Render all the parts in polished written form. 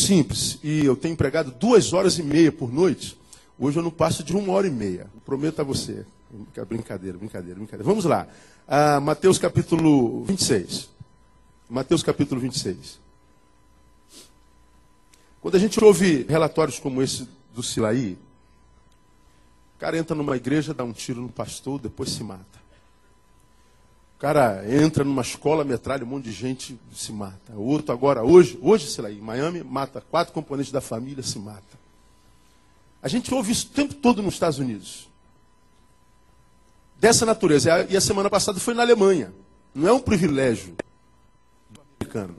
simples e eu tenho empregado 2h30 por noite, hoje eu não passo de 1h30. Prometo a você. Brincadeira. Vamos lá. Mateus capítulo 26. Mateus capítulo 26. Quando a gente ouve relatórios como esse do Silaí, o cara entra numa igreja, dá um tiro no pastor, depois se mata. O cara entra numa escola, metralha, um monte de gente, se mata. O outro agora, hoje, Silaí, em Miami, mata 4 componentes da família, se mata. A gente ouve isso o tempo todo nos Estados Unidos. Dessa natureza. E a semana passada foi na Alemanha. Não é um privilégio do americano.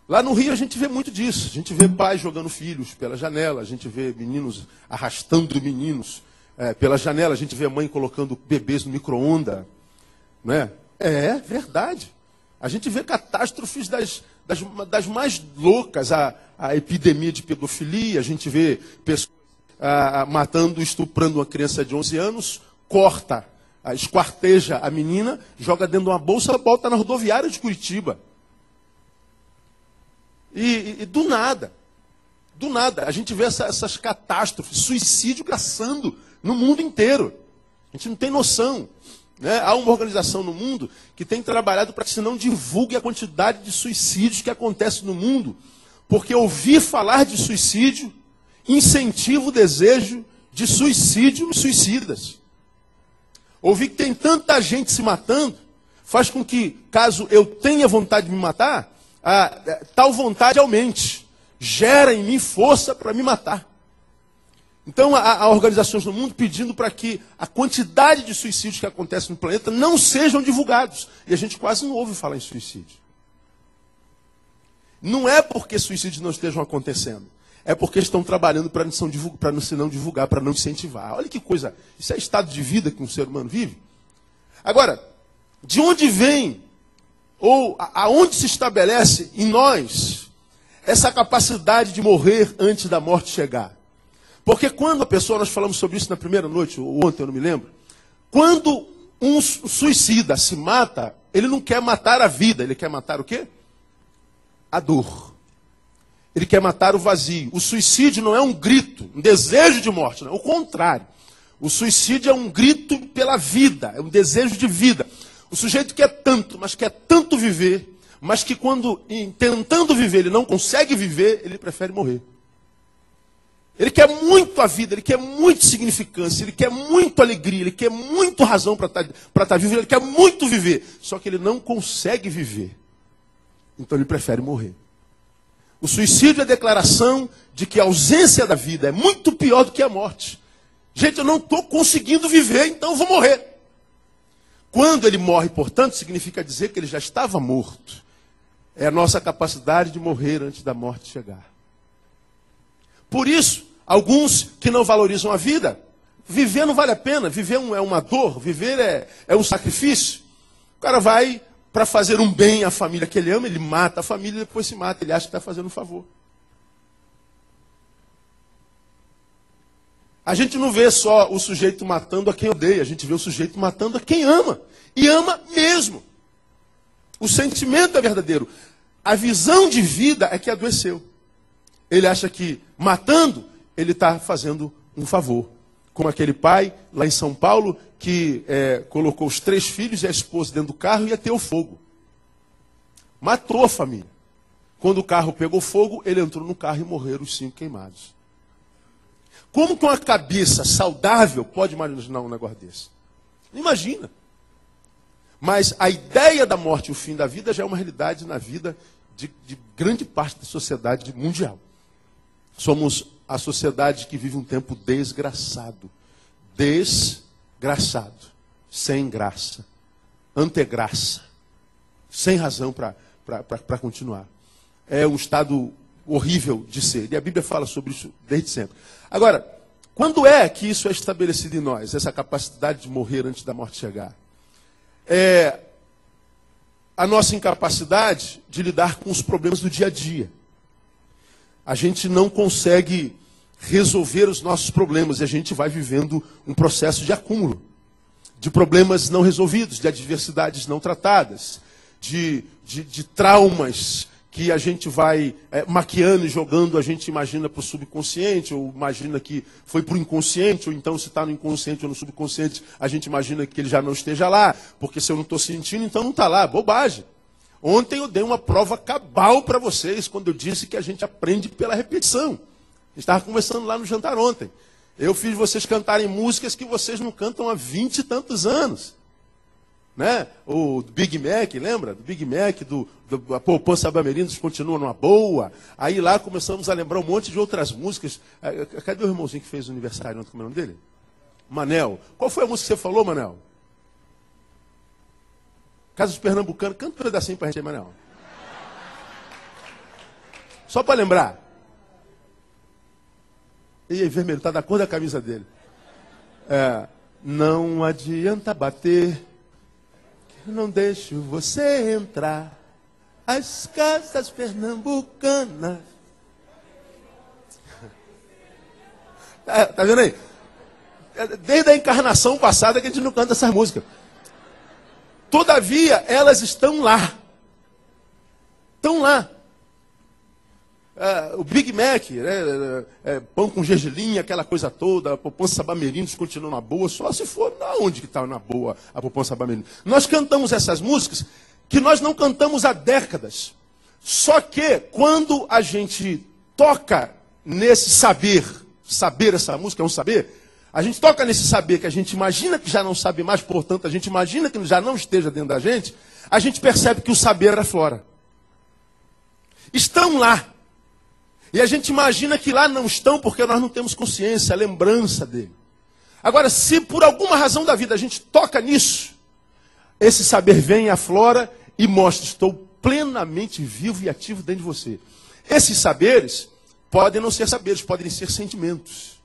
Lá no Rio a gente vê muito disso. A gente vê pais jogando filhos pela janela. A gente vê meninos arrastando meninos pela janela. A gente vê a mãe colocando bebês no micro-ondas. Né? É verdade. A gente vê catástrofes das mais loucas. A epidemia de pedofilia. A gente vê pessoas matando, estuprando uma criança de 11 anos. Corta, esquarteja a menina, joga dentro de uma bolsa, bota na rodoviária de Curitiba. E do nada, a gente vê essas catástrofes, suicídio caçando no mundo inteiro. A gente não tem noção. Né? Há uma organização no mundo que tem trabalhado para que se não divulgue a quantidade de suicídios que acontece no mundo, porque ouvir falar de suicídio incentiva o desejo de suicídio nos suicidas. Ouvir que tem tanta gente se matando, faz com que, caso eu tenha vontade de me matar, tal vontade aumente. Gera em mim força para me matar. Então, há organizações no mundo pedindo para que a quantidade de suicídios que acontece no planeta não sejam divulgados. E a gente quase não ouve falar em suicídio. Não é porque suicídios não estejam acontecendo. É porque estão trabalhando para não divulgar, para não incentivar. Olha que coisa, isso é estado de vida que um ser humano vive. Agora, de onde vem, ou aonde se estabelece em nós, essa capacidade de morrer antes da morte chegar? Porque quando a pessoa, nós falamos sobre isso na primeira noite, ou ontem, eu não me lembro, quando um suicida se mata, ele não quer matar a vida, ele quer matar o quê? A dor. Ele quer matar o vazio. O suicídio não é um grito, um desejo de morte. Não. O contrário. O suicídio é um grito pela vida, é um desejo de vida. O sujeito quer tanto, mas quer tanto viver, mas que quando, tentando viver, ele não consegue viver, ele prefere morrer. Ele quer muito a vida, ele quer muito significância, ele quer muito alegria, ele quer muito razão para estar vivo, ele quer muito viver. Só que ele não consegue viver. Então ele prefere morrer. O suicídio é a declaração de que a ausência da vida é muito pior do que a morte. Gente, eu não estou conseguindo viver, então eu vou morrer. Quando ele morre, portanto, significa dizer que ele já estava morto. É a nossa capacidade de morrer antes da morte chegar. Por isso, alguns que não valorizam a vida, viver não vale a pena, viver é uma dor, viver é um sacrifício. O cara vai para fazer um bem à família que ele ama, ele mata a família e depois se mata. Ele acha que está fazendo um favor. A gente não vê só o sujeito matando a quem odeia, a gente vê o sujeito matando a quem ama. E ama mesmo. O sentimento é verdadeiro. A visão de vida é que adoeceu. Ele acha que matando, ele está fazendo um favor. Como aquele pai lá em São Paulo que colocou os 3 filhos e a esposa dentro do carro e ia ter o fogo. Matou a família. Quando o carro pegou fogo, ele entrou no carro e morreram os 5 queimados. Como que uma cabeça saudável pode imaginar um negócio desse? Não imagina. Mas a ideia da morte e o fim da vida já é uma realidade na vida de grande parte da sociedade mundial. Somos a sociedade que vive um tempo desgraçado. Desgraçado. Sem graça. Antegraça. Sem razão para continuar. É um estado horrível de ser. E a Bíblia fala sobre isso desde sempre. Agora, quando é que isso é estabelecido em nós? Essa capacidade de morrer antes da morte chegar? É a nossa incapacidade de lidar com os problemas do dia a dia. A gente não consegue resolver os nossos problemas e a gente vai vivendo um processo de acúmulo de problemas não resolvidos, de adversidades não tratadas, de traumas que a gente vai maquiando e jogando, a gente imagina para o subconsciente, ou imagina que foi para o inconsciente, ou então se está no inconsciente ou no subconsciente, a gente imagina que ele já não esteja lá, porque se eu não estou sentindo, então não está lá. Bobagem. Ontem eu dei uma prova cabal para vocês, quando eu disse que a gente aprende pela repetição. A gente estava conversando lá no jantar ontem. Eu fiz vocês cantarem músicas que vocês não cantam há 20 e tantos anos. Né? O Big Mac, lembra? Do Big Mac, a Poupança Bamerindos continua numa boa. Aí lá começamos a lembrar um monte de outras músicas. Cadê o irmãozinho que fez o aniversário ontem? Como é o nome dele? Manel. Qual foi a música que você falou, Manel? Casa dos Pernambucanos. Canta um pedacinho pra gente aí, Manel. Só para lembrar. E aí, vermelho, tá da cor da camisa dele. Não adianta bater, eu não deixo você entrar. As casas pernambucanas. Tá vendo aí? Desde a encarnação passada que a gente não canta essas músicas. Todavia, elas estão lá. Estão lá. O Big Mac, né? Pão com gergelim, aquela coisa toda, a Poupança Bamerindos continua na boa, só se for onde que está na boa a Poupança Bamerindos. Nós cantamos essas músicas que nós não cantamos há décadas. Só que quando a gente toca nesse saber essa música é um saber, a gente toca nesse saber que a gente imagina que já não sabe mais, portanto a gente imagina que já não esteja dentro da gente, a gente percebe que o saber aflora. Estão lá. E a gente imagina que lá não estão porque nós não temos consciência, a lembrança dele. Agora, se por alguma razão da vida a gente toca nisso, esse saber vem, aflora e mostra, estou plenamente vivo e ativo dentro de você. Esses saberes podem não ser saberes, podem ser sentimentos.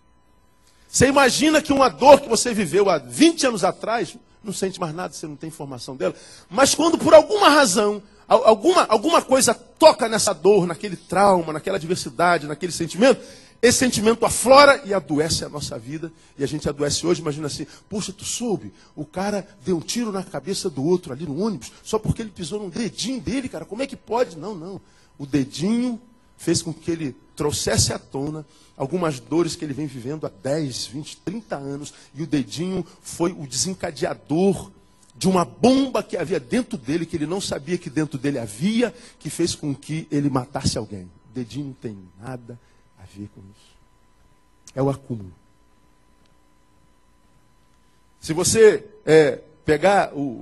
Você imagina que uma dor que você viveu há 20 anos atrás, não sente mais nada, você não tem informação dela, mas quando por alguma razão, alguma coisa toca nessa dor, naquele trauma, naquela adversidade, naquele sentimento, esse sentimento aflora e adoece a nossa vida. E a gente adoece hoje, imagina assim, puxa, tu soube, o cara deu um tiro na cabeça do outro ali no ônibus, só porque ele pisou num dedinho dele, cara, como é que pode? Não. O dedinho fez com que ele trouxesse à tona algumas dores que ele vem vivendo há 10, 20, 30 anos. E o dedinho foi o desencadeador de uma bomba que havia dentro dele, que ele não sabia que dentro dele havia, que fez com que ele matasse alguém. O dedinho não tem nada a ver com isso. É o acúmulo. Se você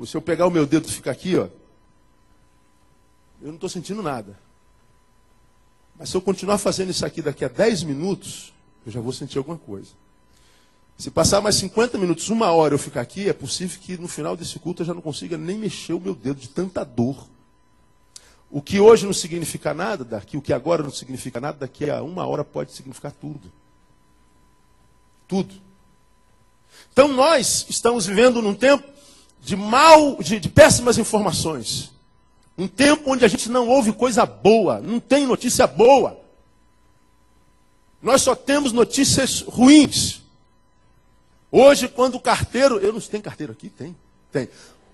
se eu pegar o meu dedo e ficar aqui, ó, eu não estou sentindo nada. Mas se eu continuar fazendo isso aqui daqui a 10 minutos, eu já vou sentir alguma coisa. Se passar mais 50 minutos, 1 hora eu ficar aqui, é possível que no final desse culto eu já não consiga nem mexer o meu dedo de tanta dor. O que hoje não significa nada, o que agora não significa nada, daqui a 1 hora pode significar tudo. Tudo. Então nós estamos vivendo num tempo de péssimas informações. Um tempo onde a gente não ouve coisa boa, não tem notícia boa. Nós só temos notícias ruins. Hoje, quando o carteiro... Eu não tem carteiro aqui? Tem.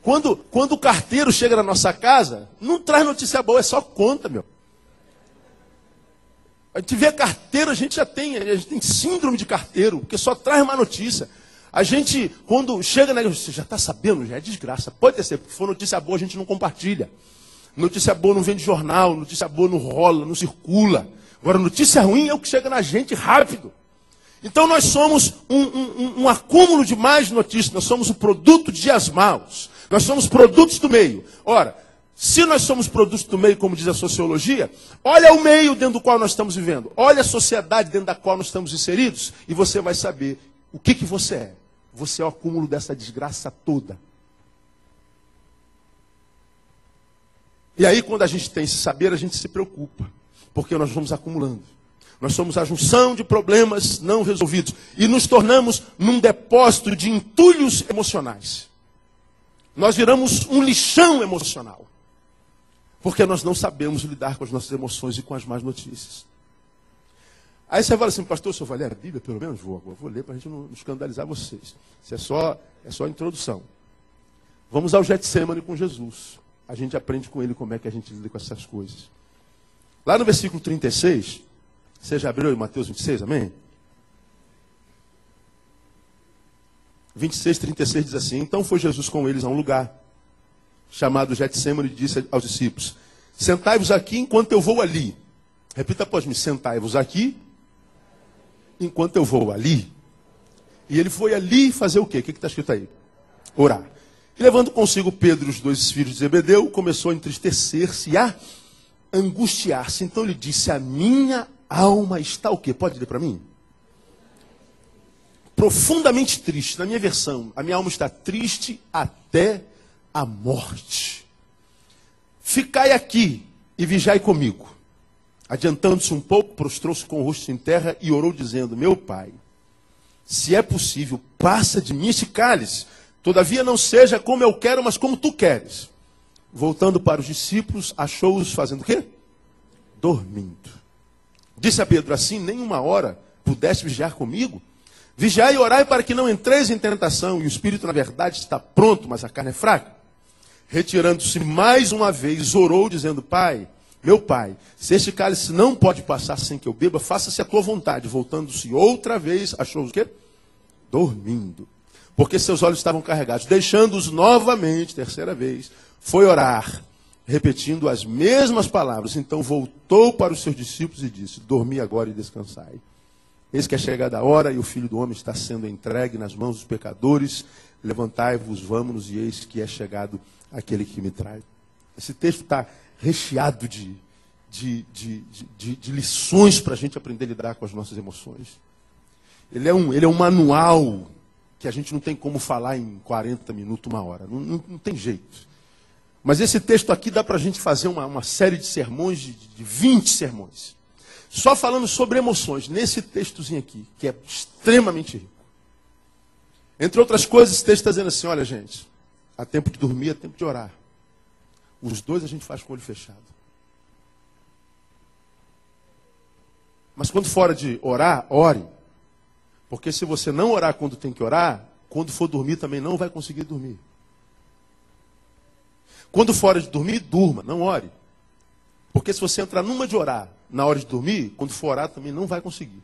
Quando o carteiro chega na nossa casa, não traz notícia boa, é só conta, meu. A gente vê carteiro, a gente tem síndrome de carteiro, porque só traz má notícia. A gente, quando chega na... Você já está sabendo, já é desgraça. Pode ser, porque se for notícia boa, a gente não compartilha. Notícia boa não vem de jornal, notícia boa não rola, não circula. Agora, notícia ruim é o que chega na gente rápido. Então nós somos um acúmulo de más notícias, nós somos o produto de dias maus. Nós somos produtos do meio. Ora, se nós somos produtos do meio, como diz a sociologia, olha o meio dentro do qual nós estamos vivendo. Olha a sociedade dentro da qual nós estamos inseridos e você vai saber o que você é. Você é o acúmulo dessa desgraça toda. E aí, quando a gente tem esse saber, a gente se preocupa, porque nós vamos acumulando. Nós somos a junção de problemas não resolvidos e nos tornamos num depósito de entulhos emocionais. Nós viramos um lixão emocional, porque nós não sabemos lidar com as nossas emoções e com as más notícias. Aí você fala assim, pastor, o senhor vai ler a Bíblia? Pelo menos vou ler para a gente não escandalizar vocês. Isso é só a introdução. Vamos ao Getsemane com Jesus. A gente aprende com ele como é que a gente lida com essas coisas. Lá no versículo 36, você já abriu em Mateus 26, amém? 26, 36 diz assim: então foi Jesus com eles a um lugar chamado Getsêmani e disse aos discípulos: sentai-vos aqui enquanto eu vou ali. Repita após mim: sentai-vos aqui enquanto eu vou ali. E ele foi ali fazer o quê? O que está escrito aí? Orar. E levando consigo Pedro e os dois filhos de Zebedeu, começou a entristecer-se e a angustiar-se. Então ele disse: a minha alma está o quê? Pode ler para mim? Profundamente triste. Na minha versão, a minha alma está triste até a morte. Ficai aqui e vigiai comigo. Adiantando-se um pouco, prostrou-se com o rosto em terra e orou dizendo: meu pai, se é possível, passa de mim este cálice. Todavia não seja como eu quero, mas como tu queres. Voltando para os discípulos, achou-os fazendo o quê? Dormindo. Disse a Pedro: assim, nem uma hora pudeste vigiar comigo? Vigiai e orai para que não entreis em tentação. E o espírito, na verdade, está pronto, mas a carne é fraca. Retirando-se mais uma vez, orou, dizendo: pai, meu pai, se este cálice não pode passar sem que eu beba, faça-se a tua vontade. Voltando-se outra vez, achou-os o quê? Dormindo. Porque seus olhos estavam carregados. Deixando-os novamente, terceira vez, foi orar, repetindo as mesmas palavras. Então voltou para os seus discípulos e disse: dormi agora e descansai. Eis que é chegada a hora e o Filho do Homem está sendo entregue nas mãos dos pecadores. Levantai-vos, vamos-nos, e eis que é chegado aquele que me traz. Esse texto está recheado de lições para a gente aprender a lidar com as nossas emoções. Ele é um manual que a gente não tem como falar em 40 minutos, uma hora. Não tem jeito. Mas esse texto aqui dá para a gente fazer uma série de sermões, de 20 sermões. Só falando sobre emoções, nesse textozinho aqui, que é extremamente rico. Entre outras coisas, esse texto está dizendo assim: olha, gente, há tempo de dormir, há tempo de orar. Os dois a gente faz com o olho fechado. Mas quando fora de orar, ore. Porque se você não orar quando tem que orar, quando for dormir também não vai conseguir dormir. Quando fora de dormir, durma, não ore. Porque se você entrar numa de orar na hora de dormir, quando for orar também não vai conseguir.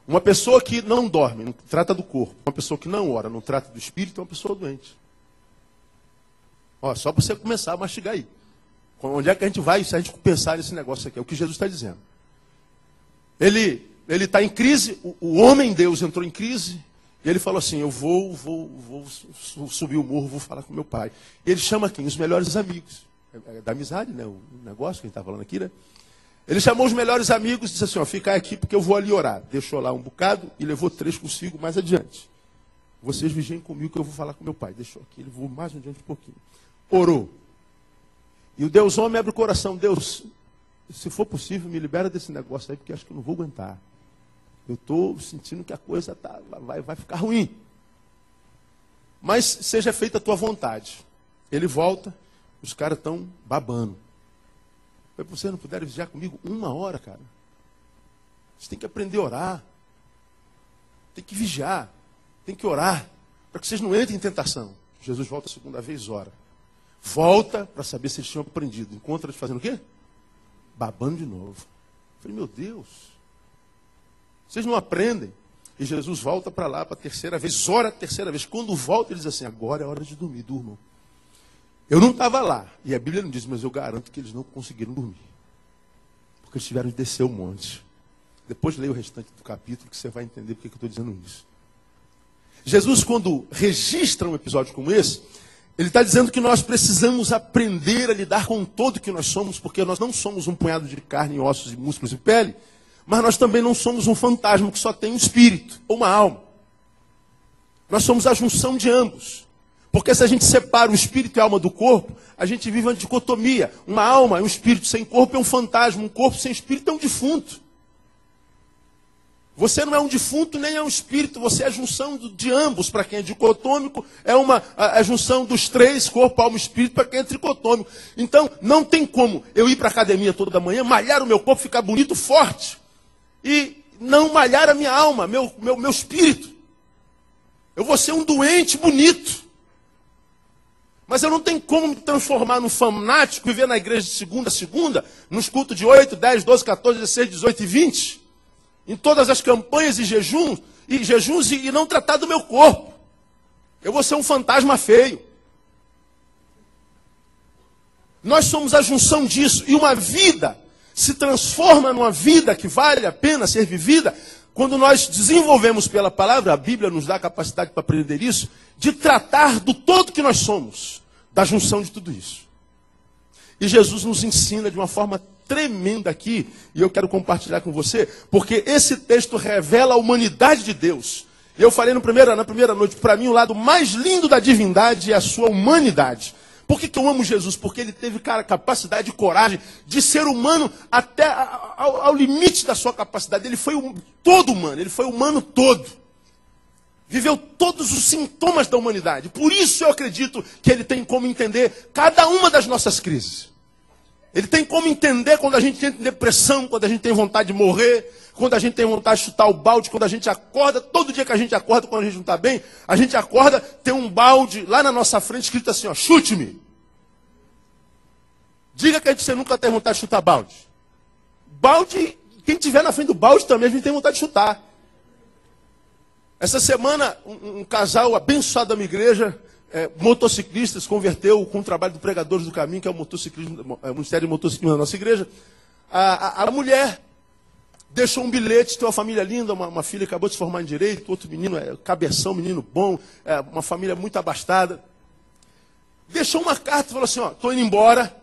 Uma pessoa que não dorme, não trata do corpo. Uma pessoa que não ora, não trata do espírito, é uma pessoa doente. Ó, só para você começar a mastigar aí. Onde é que a gente vai se a gente pensar nesse negócio aqui? É o que Jesus está dizendo. Ele está em crise, o homem Deus entrou em crise, e ele falou assim: eu vou subir o morro, vou falar com meu pai. E ele chama quem? Os melhores amigos. É da amizade, né? O negócio que a gente está falando aqui, né? Ele chamou os melhores amigos e disse assim: ó, fica aqui porque eu vou ali orar. Deixou lá um bocado e levou 3 consigo mais adiante. Vocês vigiem comigo que eu vou falar com meu pai. Deixou aqui, ele voou mais adiante um pouquinho. Orou. E o Deus homem abre o coração: Deus, se for possível, me libera desse negócio aí, porque acho que eu não vou aguentar. Eu estou sentindo que a coisa vai ficar ruim. Mas seja feita a tua vontade. Ele volta, os caras estão babando. Vocês não puderem vigiar comigo 1 hora, cara. Você tem que aprender a orar. Tem que vigiar. Tem que orar. Para que vocês não entrem em tentação. Jesus volta a segunda vez, ora. Volta para saber se eles tinham aprendido. Encontra eles fazendo o quê? Babando de novo. Eu falei: meu Deus. Vocês não aprendem. E Jesus volta para lá para a terceira vez. Ora a terceira vez. Quando volta, ele diz assim: agora é hora de dormir. Durmam. Eu não estava lá, e a Bíblia não diz, mas eu garanto que eles não conseguiram dormir. Porque eles tiveram de descer o monte. Depois leia o restante do capítulo que você vai entender porque que eu estou dizendo isso. Jesus, quando registra um episódio como esse, ele está dizendo que nós precisamos aprender a lidar com todo que nós somos, porque nós não somos um punhado de carne, ossos, e músculos e pele, mas nós também não somos um fantasma que só tem um espírito ou uma alma. Nós somos a junção de ambos. Porque se a gente separa o espírito e a alma do corpo, a gente vive uma dicotomia. Uma alma é um espírito sem corpo, é um fantasma. Um corpo sem espírito é um defunto. Você não é um defunto nem é um espírito, você é a junção de ambos. Para quem é dicotômico, é a junção dos 3, corpo, alma e espírito, para quem é tricotômico. Então, não tem como eu ir para a academia toda manhã, malhar o meu corpo, ficar bonito, forte, e não malhar a minha alma, meu espírito. Eu vou ser um doente bonito. Mas eu não tenho como me transformar num fanático, viver na igreja de segunda a segunda, nos cultos de 8, 10, 12, 14, 16, 18 e 20, em todas as campanhas e jejuns e não tratar do meu corpo. Eu vou ser um fantasma feio. Nós somos a junção disso. E uma vida se transforma numa vida que vale a pena ser vivida quando nós desenvolvemos pela palavra, a Bíblia nos dá a capacidade para aprender isso, de tratar do todo que nós somos, da junção de tudo isso. E Jesus nos ensina de uma forma tremenda aqui, e eu quero compartilhar com você, porque esse texto revela a humanidade de Deus. Eu falei na primeira noite, para mim o lado mais lindo da divindade é a sua humanidade. Por que eu amo Jesus? Porque ele teve capacidade e coragem de ser humano até ao limite da sua capacidade. Ele foi todo humano, ele foi humano todo. Viveu todos os sintomas da humanidade. Por isso eu acredito que ele tem como entender cada uma das nossas crises. Ele tem como entender quando a gente entra em depressão, quando a gente tem vontade de morrer, quando a gente tem vontade de chutar o balde, quando a gente acorda, todo dia que a gente acorda, quando a gente não está bem, a gente acorda, tem um balde lá na nossa frente escrito assim, ó, chute-me. Diga que você nunca tem vontade de chutar balde. Balde, quem tiver na frente do balde também, a gente tem vontade de chutar. Essa semana, um casal abençoado da minha igreja, motociclista, se converteu com o trabalho do Pregadores do Caminho, que é o Ministério de Motociclismo da nossa igreja. A mulher deixou um bilhete, tem uma família linda, uma filha acabou de se formar em Direito, outro menino, cabeção, menino bom, uma família muito abastada. Deixou uma carta e falou assim, ó, estou indo embora,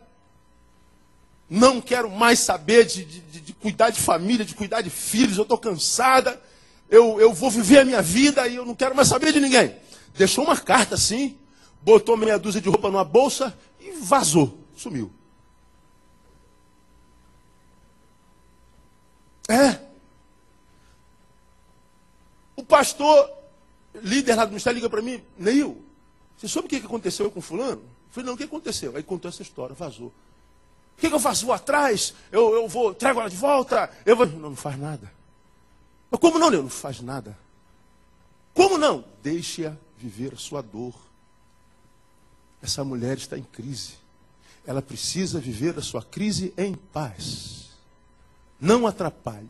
não quero mais saber de cuidar de família, de cuidar de filhos, eu estou cansada, eu vou viver a minha vida e eu não quero mais saber de ninguém. Deixou uma carta assim, botou meia dúzia de roupa numa bolsa e vazou, sumiu. O pastor, líder lá do ministério, liga para mim, Neil, você soube o que aconteceu com fulano? Eu falei, não, o que aconteceu? Aí contou essa história, vazou. O que eu faço? Vou atrás? Eu vou, trago ela de volta? Eu vou... Não faz nada. Mas como não, Neil? Não faz nada. Como não? Deixe-a viver a sua dor. Essa mulher está em crise. Ela precisa viver a sua crise em paz. Não atrapalhe.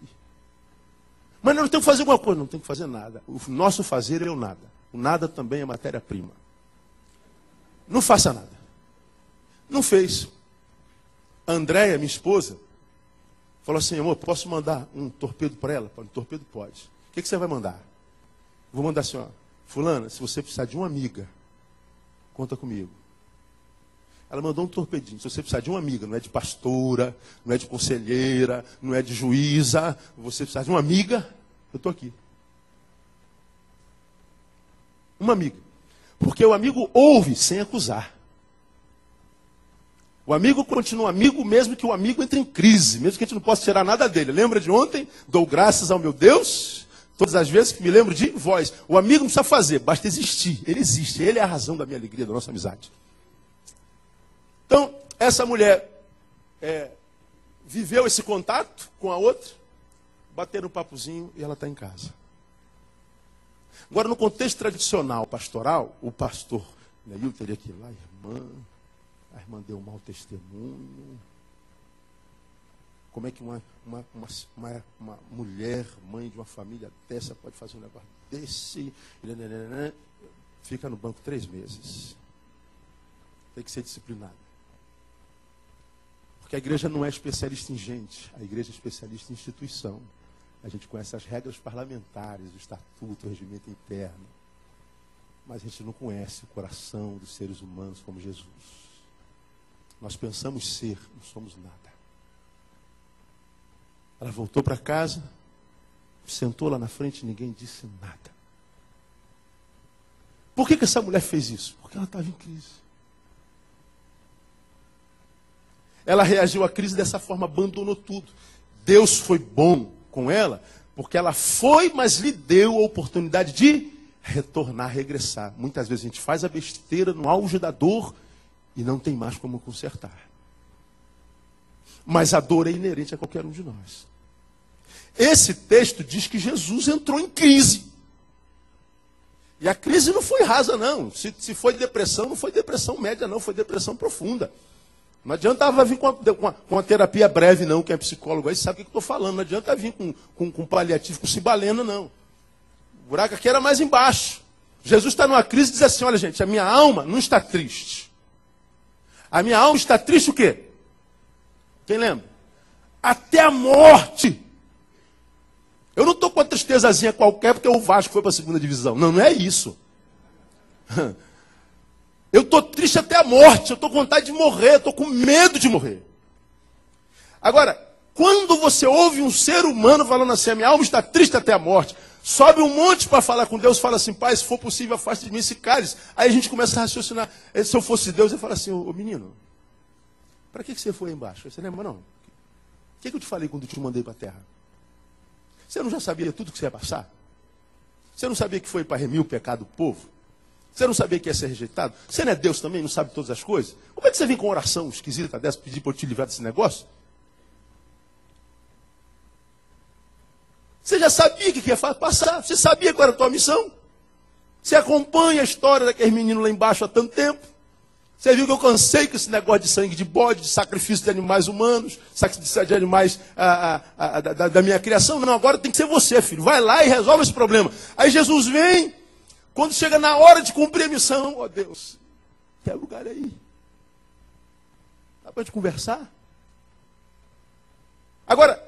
Mas não tem que fazer alguma coisa. Não tem que fazer nada. O nosso fazer é o nada. O nada também é matéria-prima. Não faça nada. Não fez. A Andréia, minha esposa, falou assim, amor, posso mandar um torpedo para ela? Um torpedo pode. O que você vai mandar? Vou mandar assim, ó, fulana, se você precisar de uma amiga, conta comigo. Ela mandou um torpedinho. Se você precisar de uma amiga, não é de pastora, não é de conselheira, não é de juíza, você precisar de uma amiga, eu estou aqui. Uma amiga. Porque o amigo ouve sem acusar. O amigo continua amigo mesmo que o amigo entre em crise, mesmo que a gente não possa tirar nada dele. Lembra de ontem? Dou graças ao meu Deus, todas as vezes que me lembro de vós. O amigo não precisa fazer, basta existir. Ele existe, ele é a razão da minha alegria, da nossa amizade. Então, essa mulher viveu esse contato com a outra, bateram um papozinho e ela está em casa. Agora, no contexto tradicional pastoral, o pastor Neil teria que ir lá, a irmã deu um mau testemunho. Como é que uma mulher, mãe de uma família dessa, pode fazer um negócio desse? Fica no banco 3 meses. Tem que ser disciplinado. Porque a igreja não é especialista em gente, a igreja é especialista em instituição. A gente conhece as regras parlamentares, o estatuto, o regimento interno. Mas a gente não conhece o coração dos seres humanos como Jesus. Nós pensamos ser, não somos nada. Ela voltou para casa, sentou lá na frente e ninguém disse nada. Por que essa mulher fez isso? Porque ela estava em crise. Ela reagiu à crise dessa forma, abandonou tudo. Deus foi bom com ela, porque ela foi, mas lhe deu a oportunidade de retornar, regressar. Muitas vezes a gente faz a besteira no auge da dor e não tem mais como consertar. Mas a dor é inerente a qualquer um de nós. Esse texto diz que Jesus entrou em crise. E a crise não foi rasa, não. Se foi depressão, não foi depressão média, não. Foi depressão profunda. Não adiantava vir com uma terapia breve, não. Quem é psicólogo aí sabe o que eu estou falando. Não adianta vir com paliativo, com cibalena, não. O buraco aqui era mais embaixo. Jesus está numa crise e diz assim, olha gente, a minha alma não está triste. A minha alma está triste o quê? Quem lembra? Até a morte. Eu não estou com uma tristezazinha qualquer porque o Vasco foi para a segunda divisão. Não, não é isso. Eu estou triste até a morte. Eu estou com vontade de morrer. Eu estou com medo de morrer. Agora, quando você ouve um ser humano falando assim, a minha alma está triste até a morte, sobe um monte para falar com Deus, fala assim, pai, se for possível, afaste de mim esse cálice. Aí a gente começa a raciocinar. Se eu fosse Deus, eu falo assim, ô menino, para que você foi aí embaixo? Você lembra, não? O que eu te falei quando eu te mandei para a terra? Você não já sabia tudo que você ia passar? Você não sabia que foi para remir o pecado do povo? Você não sabia que ia ser rejeitado? Você não é Deus também, não sabe todas as coisas? Como é que você vem com uma oração esquisita dessa, pedir para eu te livrar desse negócio? Você já sabia o que ia passar? Você sabia qual era a tua missão? Você acompanha a história daqueles meninos lá embaixo há tanto tempo? Você viu que eu cansei com esse negócio de sangue de bode, de sacrifício de animais humanos, sacrifício de animais da minha criação? Não, agora tem que ser você, filho. Vai lá e resolve esse problema. Aí Jesus vem, quando chega na hora de cumprir a missão, ó Deus, quer lugar aí? Dá para gente conversar? Agora,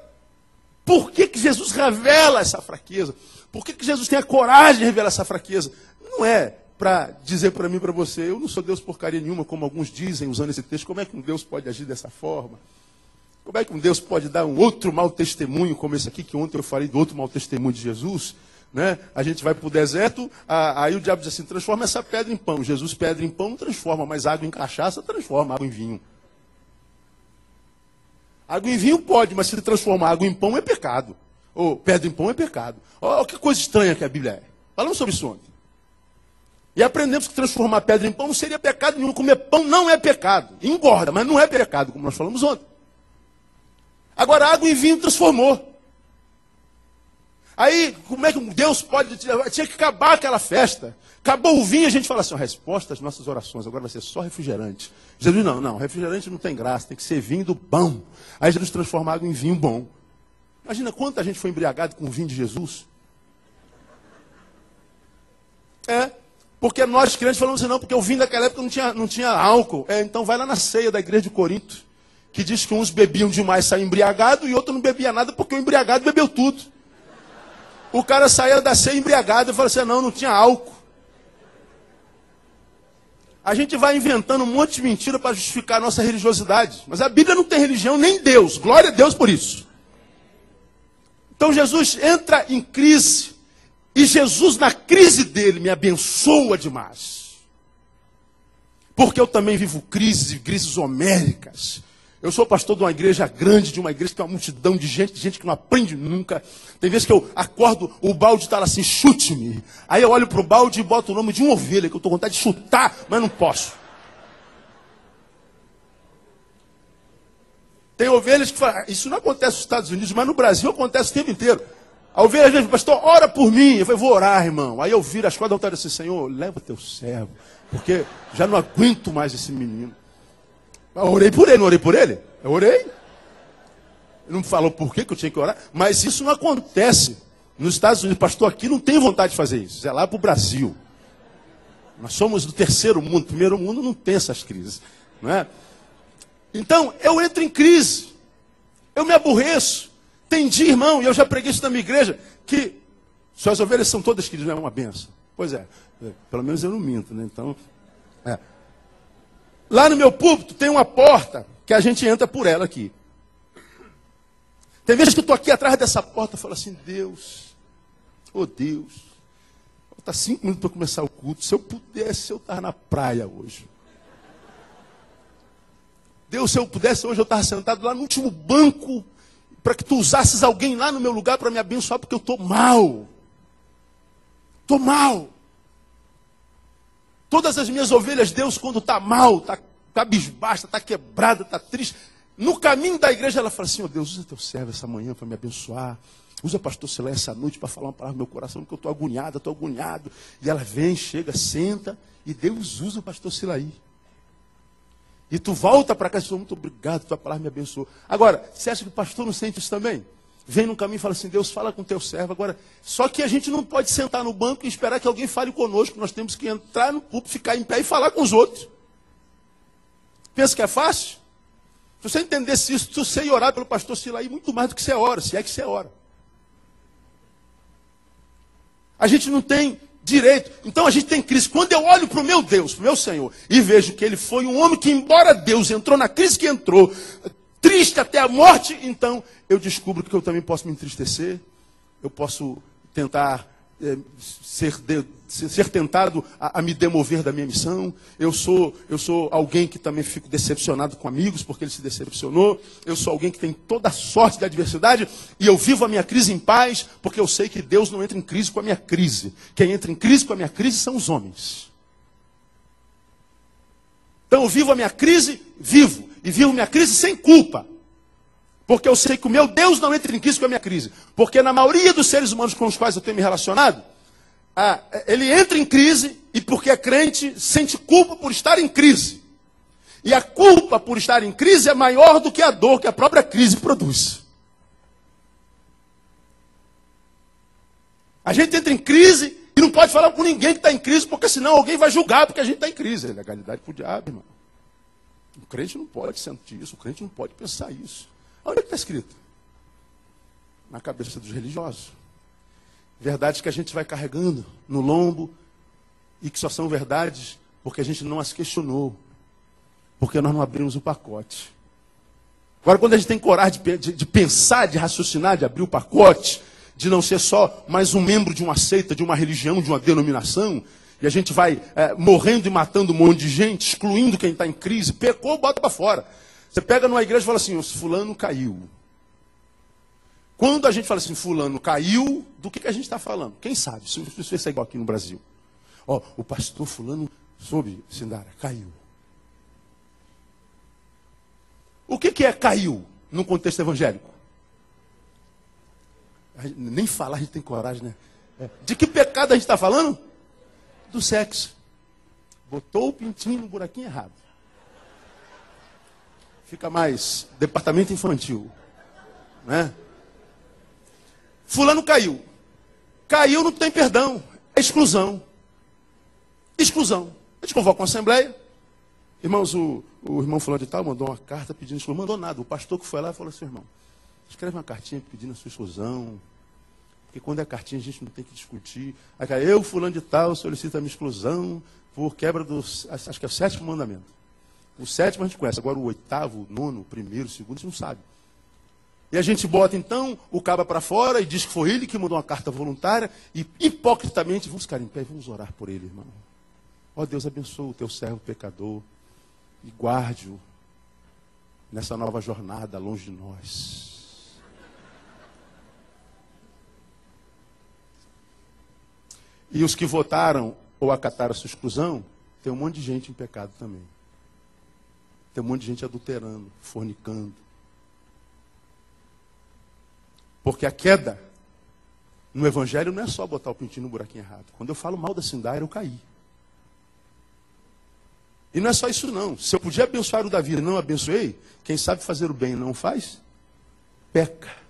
por que Jesus revela essa fraqueza? Por que Jesus tem a coragem de revelar essa fraqueza? Não é para dizer para mim e para você, eu não sou Deus porcaria nenhuma, como alguns dizem, usando esse texto. Como é que um Deus pode agir dessa forma? Como é que um Deus pode dar um outro mau testemunho, como esse aqui, que ontem eu falei do outro mau testemunho de Jesus? Né? A gente vai para o deserto, aí o diabo diz assim, transforma essa pedra em pão. Jesus, pedra em pão, não transforma, mas água em cachaça, transforma água em vinho. Água em vinho pode, mas se transformar água em pão é pecado. Ou pedra em pão é pecado. Olha que coisa estranha que a Bíblia é. Falamos sobre isso ontem. E aprendemos que transformar pedra em pão não seria pecado nenhum. Comer pão não é pecado. Engorda, mas não é pecado, como nós falamos ontem. Agora, água em vinho transformou. Aí, como é que Deus pode... Tinha que acabar aquela festa. Acabou o vinho, a gente fala assim, a resposta às nossas orações, agora vai ser só refrigerante. Jesus, não, refrigerante não tem graça, tem que ser vinho do bom. Aí Jesus transforma água em vinho bom. Imagina quanta gente foi embriagado com o vinho de Jesus. Porque nós crentes falamos assim, não, porque o vinho daquela época não tinha álcool. Então vai lá na ceia da igreja de Corinto, que diz que uns bebiam demais, saíam embriagados, e outro não bebia nada, porque o embriagado bebeu tudo. O cara saía da ceia embriagado e falou assim, não tinha álcool. A gente vai inventando um monte de mentira para justificar a nossa religiosidade. Mas a Bíblia não tem religião, nem Deus. Glória a Deus por isso. Então Jesus entra em crise. E Jesus, na crise dele, me abençoa demais. Porque eu também vivo crises homéricas. Eu sou pastor de uma igreja grande, de uma igreja que tem uma multidão de gente que não aprende nunca. Tem vezes que eu acordo, o balde está lá assim, chute-me. Aí eu olho para o balde e boto o nome de uma ovelha, que eu estou com vontade de chutar, mas não posso. Tem ovelhas que falam, isso não acontece nos Estados Unidos, mas no Brasil acontece o tempo inteiro. A ovelha às vezes, pastor, ora por mim. Eu falei, vou orar, irmão. Aí eu viro as cordas e assim, Senhor, leva teu servo, porque já não aguento mais esse menino. Eu orei por ele, não orei por ele? Eu orei. Ele não me falou por que eu tinha que orar, mas isso não acontece nos Estados Unidos. Pastor, aqui não tem vontade de fazer isso. É lá para o Brasil. Nós somos do terceiro mundo. Primeiro mundo não tem essas crises. Não é? Então, eu entro em crise. Eu me aborreço. Tem dia, irmão, e eu já preguei isso na minha igreja, que suas ovelhas são todas queridas, não é uma benção. Pois é, pelo menos eu não minto, né? Então, lá no meu púlpito tem uma porta que a gente entra por ela aqui. Tem vezes que eu estou aqui atrás dessa porta e falo assim, Deus, oh Deus, falta 5 minutos para começar o culto. Se eu pudesse, eu estava na praia hoje. Deus, se eu pudesse, hoje eu estava sentado lá no último banco, para que tu usasses alguém lá no meu lugar para me abençoar, porque eu estou mal. Estou mal. Todas as minhas ovelhas, Deus, quando está mal, está cabisbaixa, está quebrada, está triste, no caminho da igreja, ela fala assim, ó Deus, usa teu servo essa manhã para me abençoar. Usa pastor Silé essa noite para falar uma palavra no meu coração, porque eu estou agoniado. E ela vem, chega, senta, e Deus usa o pastor Silaí. E tu volta para casa e diz, muito obrigado, tua palavra me abençoou. Agora, você acha que o pastor não sente isso também? Vem no caminho e fala assim, Deus, fala com teu servo. Agora, só que a gente não pode sentar no banco e esperar que alguém fale conosco. Nós temos que entrar no púlpito, ficar em pé e falar com os outros. Pensa que é fácil? Se você entendesse isso, se você ia orar pelo pastor Silaí, muito mais do que você ora, se é que você ora. A gente não tem direito. Então a gente tem crise. Quando eu olho para o meu Deus, para o meu Senhor, e vejo que ele foi um homem que, embora Deus entrou na crise que entrou, triste até a morte, então eu descubro que eu também posso me entristecer, eu posso tentar ser tentado a me demover da minha missão. Eu sou alguém que também fico decepcionado com amigos, porque ele se decepcionou. Eu sou alguém que tem toda a sorte da adversidade, e eu vivo a minha crise em paz, porque eu sei que Deus não entra em crise com a minha crise. Quem entra em crise com a minha crise são os homens. Então eu vivo a minha crise, e vivo minha crise sem culpa. Porque eu sei que o meu Deus não entra em crise com a minha crise. Porque na maioria dos seres humanos com os quais eu tenho me relacionado, ele entra em crise e, porque é crente, sente culpa por estar em crise. E a culpa por estar em crise é maior do que a dor que a própria crise produz. A gente entra em crise e não pode falar com ninguém que está em crise, porque senão alguém vai julgar porque a gente está em crise. É legalidade para o diabo, irmão. O crente não pode sentir isso, o crente não pode pensar isso. Onde é que está escrito? Na cabeça dos religiosos. Verdades que a gente vai carregando no lombo e que só são verdades porque a gente não as questionou. Porque nós não abrimos o pacote. Agora, quando a gente tem coragem de pensar, de raciocinar, de abrir o pacote, de não ser só mais um membro de uma seita, de uma religião, de uma denominação, e a gente vai morrendo e matando um monte de gente, excluindo quem está em crise, pecou, bota para fora. Você pega numa igreja e fala assim, fulano caiu. Quando a gente fala assim, fulano caiu, do que a gente está falando? Quem sabe? Se isso é igual aqui no Brasil. Ó, o pastor fulano, soube, Sindara, caiu. O que é caiu no contexto evangélico? Nem falar a gente tem coragem, né? De que pecado a gente está falando? Do sexo. Botou o pintinho no buraquinho errado. Fica mais departamento infantil, né? Fulano caiu. Caiu, não tem perdão. É exclusão. Exclusão. A gente convoca uma assembleia. Irmãos, o irmão fulano de tal mandou uma carta pedindo exclusão. Não mandou nada. O pastor que foi lá falou assim, irmão, escreve uma cartinha pedindo a sua exclusão. Porque quando é cartinha a gente não tem que discutir. Aí, eu, fulano de tal, solicito a minha exclusão por quebra dos, acho que é o 7º mandamento. O 7º a gente conhece, agora o 8º, o 9º, o 1º, o 2º, a gente não sabe. E a gente bota então o caba para fora e diz que foi ele que mandou uma carta voluntária e hipocritamente vamos ficar em pé e vamos orar por ele, irmão. Ó Deus, abençoa o teu servo pecador e guarde-o nessa nova jornada longe de nós. E os que votaram ou acataram a sua exclusão, tem um monte de gente em pecado também. Tem um monte de gente adulterando, fornicando. Porque a queda no evangelho não é só botar o pintinho no buraquinho errado. Quando eu falo mal da Sindara, eu caí. E não é só isso não. Se eu podia abençoar o Davi e não abençoei, quem sabe fazer o bem e não faz, peca.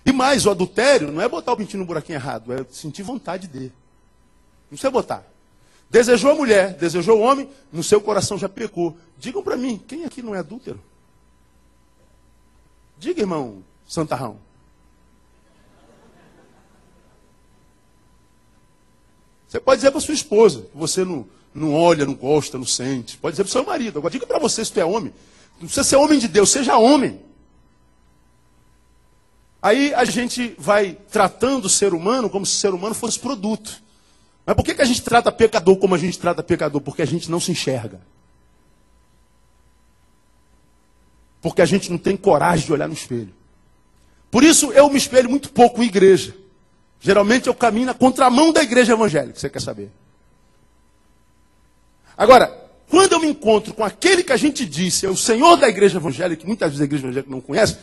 E mais, o adultério não é botar o pintinho no buraquinho errado, é sentir vontade de. Não precisa botar. Desejou a mulher, desejou o homem, no seu coração já pecou. Digam para mim, quem aqui não é adúltero? Diga, irmão Santarrão. Você pode dizer para sua esposa, que você não olha, não gosta, não sente. Pode dizer para o seu marido. Agora diga para você se tu é homem. Não precisa ser homem de Deus, seja homem. Aí a gente vai tratando o ser humano como se o ser humano fosse produto. Mas por que a gente trata pecador como a gente trata pecador? Porque a gente não se enxerga. Porque a gente não tem coragem de olhar no espelho. Por isso eu me espelho muito pouco em igreja. Geralmente eu caminho na contramão da igreja evangélica, você quer saber. Agora, quando eu me encontro com aquele que a gente disse é o Senhor da igreja evangélica, que muitas vezes a igreja evangélica não conhece,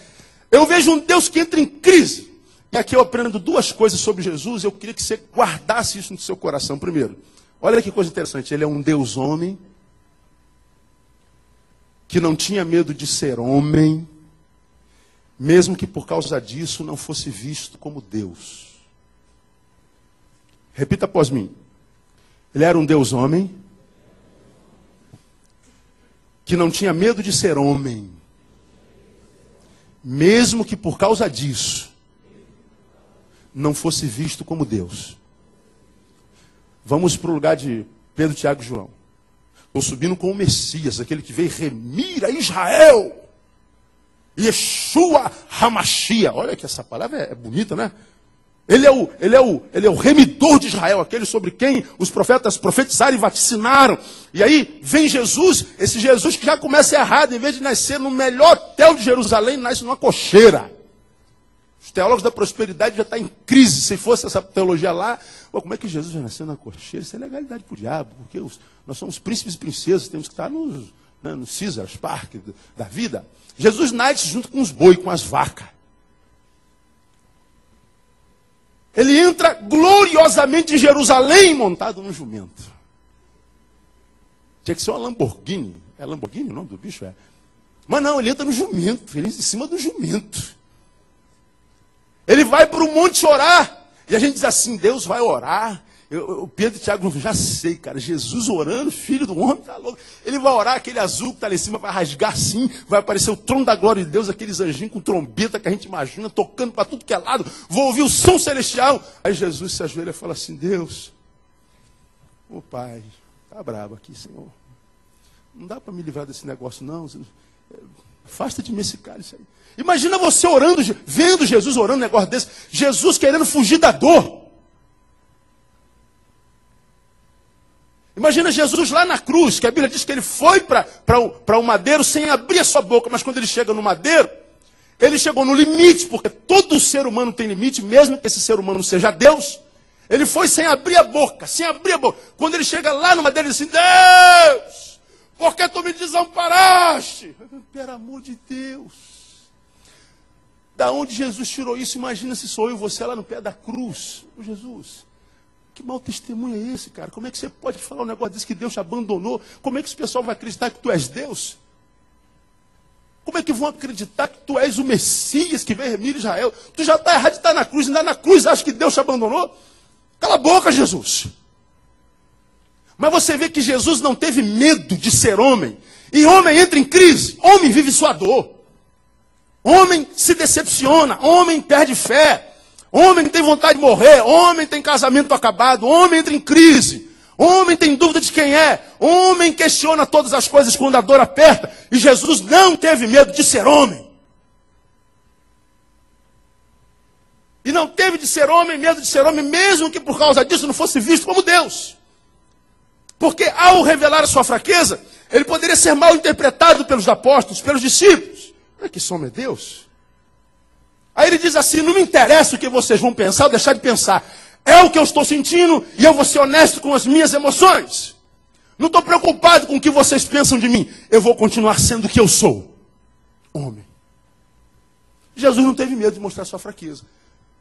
eu vejo um Deus que entra em crise. E aqui eu aprendo duas coisas sobre Jesus, eu queria que você guardasse isso no seu coração. Primeiro, olha que coisa interessante, ele é um Deus homem, que não tinha medo de ser homem, mesmo que por causa disso não fosse visto como Deus. Repita após mim. Ele era um Deus homem, que não tinha medo de ser homem, mesmo que por causa disso não fosse visto como Deus. Vamos para o lugar de Pedro, Tiago e João. Estou subindo com o Messias, aquele que veio remir a Israel. Yeshua Hamashia. Olha que essa palavra é bonita, né? Ele é o remidor de Israel, aquele sobre quem os profetas profetizaram e vaticinaram. E aí vem Jesus, esse Jesus que já começa errado, em vez de nascer no melhor hotel de Jerusalém, nasce numa cocheira. Os teólogos da prosperidade já estão em crise. Se fosse essa teologia lá, como é que Jesus vai nascer na cocheira? Isso é legalidade para o diabo, porque nós somos príncipes e princesas, temos que estar no Caesars Park da vida. Jesus nasce junto com os bois, com as vacas. Ele entra gloriosamente em Jerusalém montado num jumento. Tinha que ser uma Lamborghini. É Lamborghini o nome do bicho? É. Mas não, ele entra no jumento. Ele entra em cima do jumento. Ele vai para o monte orar. E a gente diz assim, Deus vai orar. O Pedro e o Tiago, já sei, cara. Jesus orando, filho do homem, tá louco. Ele vai orar, aquele azul que está lá em cima vai rasgar assim. Vai aparecer o trono da glória de Deus, aqueles anjinhos com trombeta que a gente imagina, tocando para tudo que é lado. Vou ouvir o som celestial. Aí Jesus se ajoelha e fala assim, Deus, ô Pai, tá bravo aqui, Senhor. Não dá para me livrar desse negócio, não. Afasta de mim esse cálice aí. Imagina você orando, vendo Jesus orando um negócio desse. Jesus querendo fugir da dor. Imagina Jesus lá na cruz, que a Bíblia diz que ele foi para o madeiro sem abrir a sua boca, mas quando ele chega no madeiro, ele chegou no limite, porque todo ser humano tem limite, mesmo que esse ser humano seja Deus. Ele foi sem abrir a boca, sem abrir a boca. Quando ele chega lá no madeiro, ele diz assim, Deus, por que tu me desamparaste? Pelo amor de Deus. Da onde Jesus tirou isso? Imagina se sou eu e você lá no pé da cruz. Ô Jesus, que mau testemunho é esse, cara? Como é que você pode falar um negócio desse que Deus te abandonou? Como é que esse pessoal vai acreditar que tu és Deus? Como é que vão acreditar que tu és o Messias que veio remir Israel? Tu já está errado de estar na cruz, ainda na cruz acha que Deus te abandonou? Cala a boca, Jesus. Mas você vê que Jesus não teve medo de ser homem. E homem entra em crise. Homem vive sua dor. Homem se decepciona. Homem perde fé. Homem tem vontade de morrer. Homem tem casamento acabado. Homem entra em crise. Homem tem dúvida de quem é. Homem questiona todas as coisas quando a dor aperta. E Jesus não teve medo de ser homem. E não teve de ser homem, medo de ser homem, mesmo que por causa disso não fosse visto como Deus. Porque ao revelar a sua fraqueza, ele poderia ser mal interpretado pelos apóstolos, pelos discípulos. Não é que esse homem é Deus? Aí ele diz assim, não me interessa o que vocês vão pensar ou deixar de pensar. É o que eu estou sentindo e eu vou ser honesto com as minhas emoções. Não estou preocupado com o que vocês pensam de mim. Eu vou continuar sendo o que eu sou. Homem. Jesus não teve medo de mostrar sua fraqueza.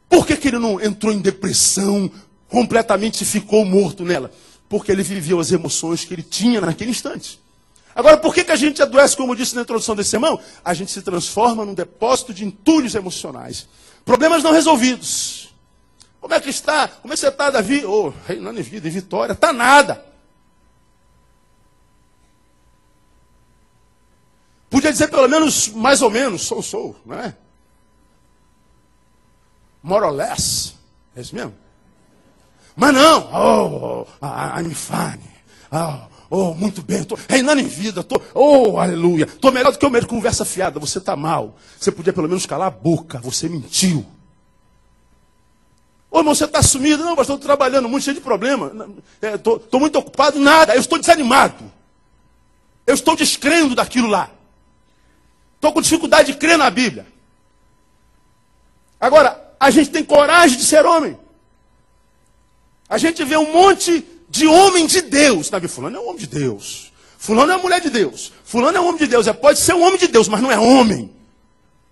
Por que ele não entrou em depressão, completamente ficou morto nela? Porque ele viveu as emoções que ele tinha naquele instante. Agora, por que a gente adoece, como eu disse na introdução desse sermão? A gente se transforma num depósito de entulhos emocionais. Problemas não resolvidos. Como é que está? Como é que você está, Davi? Ô, reinando em vida e vitória. Está nada. Podia dizer pelo menos, mais ou menos, sou, não é? More or less. É isso mesmo? Mas não. I'm fine. Muito bem. Estou reinando em vida. Aleluia. Estou melhor do que o medo de conversa fiada. Você está mal. Você podia pelo menos calar a boca. Você mentiu. Ô, irmão, você está sumido? Não, mas estou trabalhando muito, cheio de problema. Estou muito ocupado. Nada. Eu estou desanimado. Eu estou descrendo daquilo lá. Estou com dificuldade de crer na Bíblia. Agora, a gente tem coragem de ser homem. A gente vê um monte de homem de Deus. Na Bíblia, fulano é um homem de Deus. Fulano é a mulher de Deus. Fulano é um homem de Deus. Pode ser um homem de Deus, mas não é homem.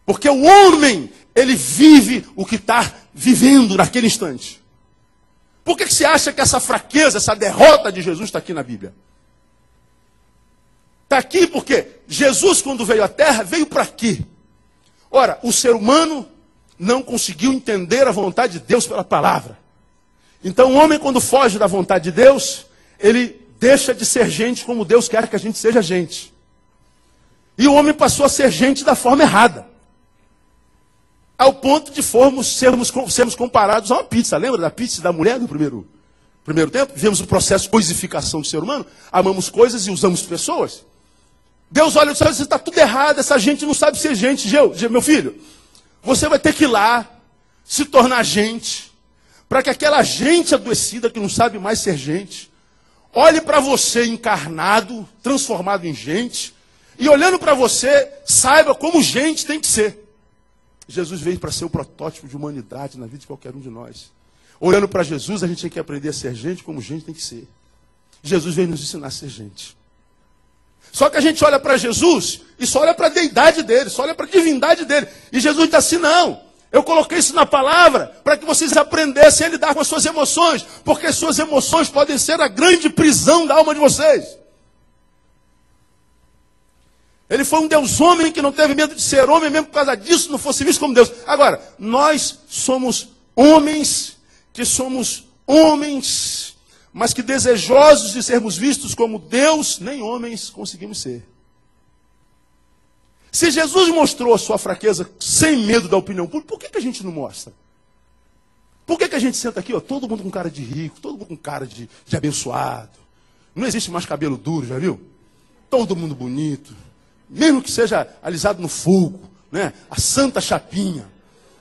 Porque o homem, ele vive o que está vivendo naquele instante. Por que você acha que essa fraqueza, essa derrota de Jesus está aqui na Bíblia? Está aqui porque Jesus, quando veio à Terra, veio para quê? Ora, o ser humano não conseguiu entender a vontade de Deus pela palavra. Então o homem, quando foge da vontade de Deus, ele deixa de ser gente como Deus quer que a gente seja gente. E o homem passou a ser gente da forma errada. Ao ponto de sermos comparados a uma pizza. Lembra da pizza da mulher do primeiro tempo? Vivemos o processo de coisificação do ser humano. Amamos coisas e usamos pessoas. Deus olha e diz, você está tudo errado, essa gente não sabe ser gente. Meu filho, você vai ter que ir lá, se tornar gente, para que aquela gente adoecida que não sabe mais ser gente, olhe para você encarnado, transformado em gente, e olhando para você, saiba como gente tem que ser. Jesus veio para ser o protótipo de humanidade na vida de qualquer um de nós. Olhando para Jesus, a gente tem que aprender a ser gente como gente tem que ser. Jesus veio nos ensinar a ser gente. Só que a gente olha para Jesus e só olha para a deidade dele, só olha para a divindade dele. E Jesus diz assim, não, eu coloquei isso na palavra para que vocês aprendessem a lidar com as suas emoções, porque as suas emoções podem ser a grande prisão da alma de vocês. Ele foi um Deus homem que não teve medo de ser homem, mesmo por causa disso não fosse visto como Deus. Agora, nós somos homens, mas que desejosos de sermos vistos como Deus, nem homens conseguimos ser. Se Jesus mostrou a sua fraqueza sem medo da opinião pública, por que a gente não mostra? Por que a gente senta aqui, ó, todo mundo com cara de rico, todo mundo com cara de abençoado? Não existe mais cabelo duro, já viu? Todo mundo bonito. Mesmo que seja alisado no fogo, né? A santa chapinha,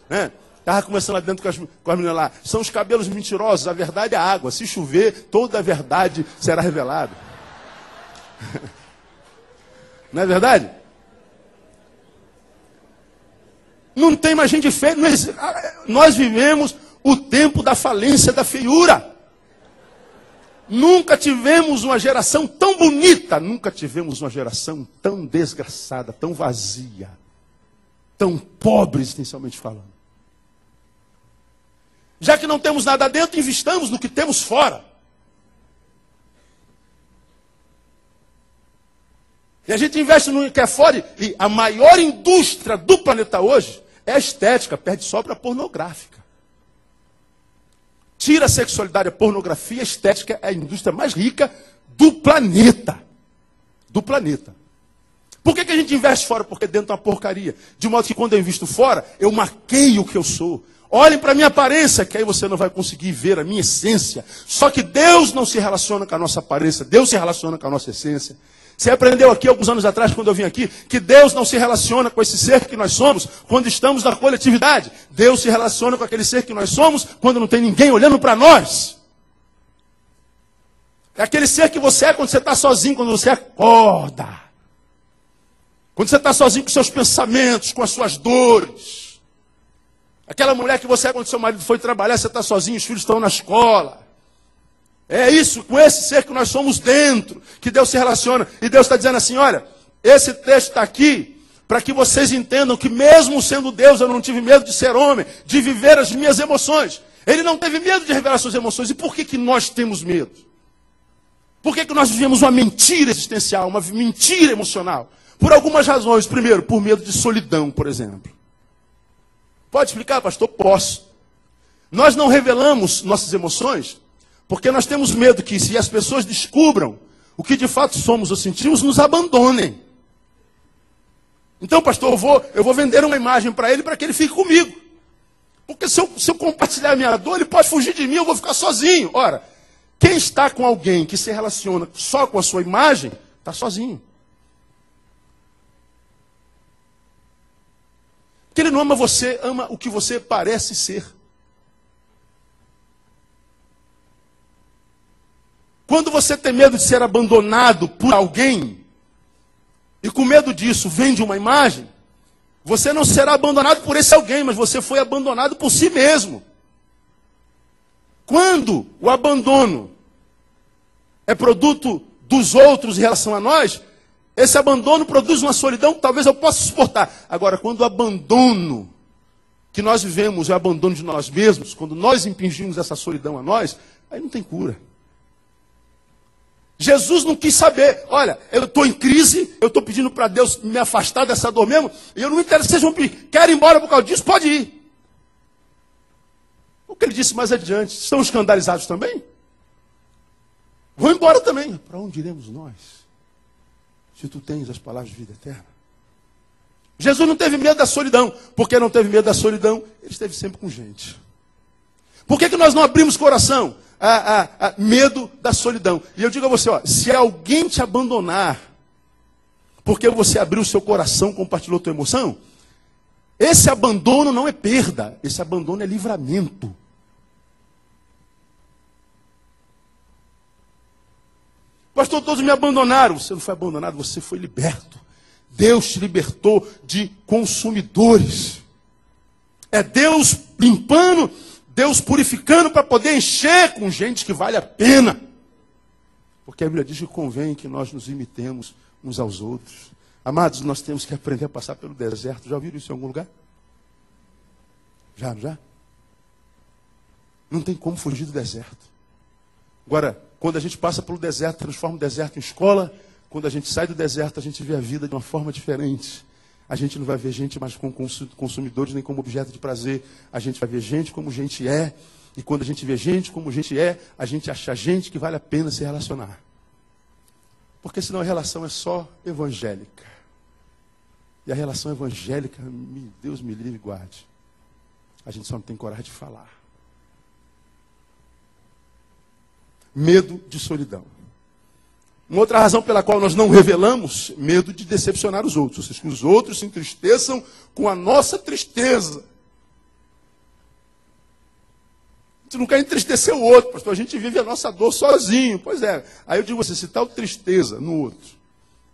né? Estava conversando lá dentro com as meninas lá. São os cabelos mentirosos, a verdade é a água. Se chover, toda a verdade será revelada. Não é verdade? Não tem mais gente feia. Nós vivemos o tempo da falência da feiura. Nunca tivemos uma geração tão bonita, nunca tivemos uma geração tão desgraçada, tão vazia, tão pobre existencialmente falando. Já que não temos nada dentro, investamos no que temos fora. E a gente investe no que é fora, e a maior indústria do planeta hoje é a estética, perde só para a pornográfica. Tira a sexualidade, a pornografia, a estética é a indústria mais rica do planeta. Do planeta. Por que a gente investe fora? Porque dentro é uma porcaria. De modo que quando eu invisto fora, eu maqueio o que eu sou. Olhem para a minha aparência, que aí você não vai conseguir ver a minha essência. Só que Deus não se relaciona com a nossa aparência, Deus se relaciona com a nossa essência. Você aprendeu aqui alguns anos atrás, quando eu vim aqui, que Deus não se relaciona com esse ser que nós somos quando estamos na coletividade. Deus se relaciona com aquele ser que nós somos quando não tem ninguém olhando para nós. É aquele ser que você é quando você está sozinho, quando você acorda. Quando você está sozinho com seus pensamentos, com as suas dores. Aquela mulher que você é quando seu marido foi trabalhar, você está sozinho, os filhos estão na escola. É isso, com esse ser que nós somos dentro, que Deus se relaciona. E Deus está dizendo assim, olha, esse texto está aqui para que vocês entendam que mesmo sendo Deus, eu não tive medo de ser homem, de viver as minhas emoções. Ele não teve medo de revelar suas emoções. E por que nós temos medo? Por que nós vivemos uma mentira existencial, uma mentira emocional? Por algumas razões. Primeiro, por medo de solidão, por exemplo. Pode explicar, pastor? Posso. Nós não revelamos nossas emoções porque nós temos medo que, se as pessoas descubram o que de fato somos ou sentimos, nos abandonem. Então, pastor, eu vou vender uma imagem para ele que ele fique comigo. Porque se eu compartilhar a minha dor, ele pode fugir de mim, eu vou ficar sozinho. Ora, quem está com alguém que se relaciona só com a sua imagem, está sozinho. Porque ele não ama você, ama o que você parece ser. Quando você tem medo de ser abandonado por alguém, e com medo disso vende uma imagem, você não será abandonado por esse alguém, mas você foi abandonado por si mesmo. Quando o abandono é produto dos outros em relação a nós, esse abandono produz uma solidão que talvez eu possa suportar. Agora, quando o abandono que nós vivemos é o abandono de nós mesmos, quando nós impingimos essa solidão a nós, aí não tem cura. Jesus não quis saber, olha, eu estou em crise, eu estou pedindo para Deus me afastar dessa dor mesmo, e eu não me interessa que vocês vão pedir, quero ir embora por causa disso, pode ir. O que ele disse mais adiante, estão escandalizados também? Vão embora também. Para onde iremos nós, se tu tens as palavras de vida eterna? Jesus não teve medo da solidão, porque não teve medo da solidão, ele esteve sempre com gente. Por que nós não abrimos coração? Medo da solidão. E eu digo a você, ó, se alguém te abandonar, porque você abriu o seu coração, compartilhou tua emoção, esse abandono não é perda, esse abandono é livramento. Pastor, todos me abandonaram. Você não foi abandonado, você foi liberto. Deus te libertou de consumidores. É Deus limpando, Deus purificando para poder encher com gente que vale a pena. Porque a Bíblia diz que convém que nós nos imitemos uns aos outros. Amados, nós temos que aprender a passar pelo deserto. Já ouviram isso em algum lugar? Já? Não tem como fugir do deserto. Agora, quando a gente passa pelo deserto, transforma o deserto em escola. Quando a gente sai do deserto, a gente vê a vida de uma forma diferente. A gente não vai ver gente mais como consumidores, nem como objeto de prazer. A gente vai ver gente como gente é. E quando a gente vê gente como gente é, a gente acha gente que vale a pena se relacionar. Porque senão a relação é só evangélica. E a relação evangélica, Deus me livre e guarde. A gente só não tem coragem de falar. Medo de solidão. Uma outra razão pela qual nós não revelamos, medo de decepcionar os outros. Ou seja, que os outros se entristeçam com a nossa tristeza. A gente não quer entristecer o outro, pastor. A gente vive a nossa dor sozinho. Pois é. Aí eu digo assim, se tal tristeza no outro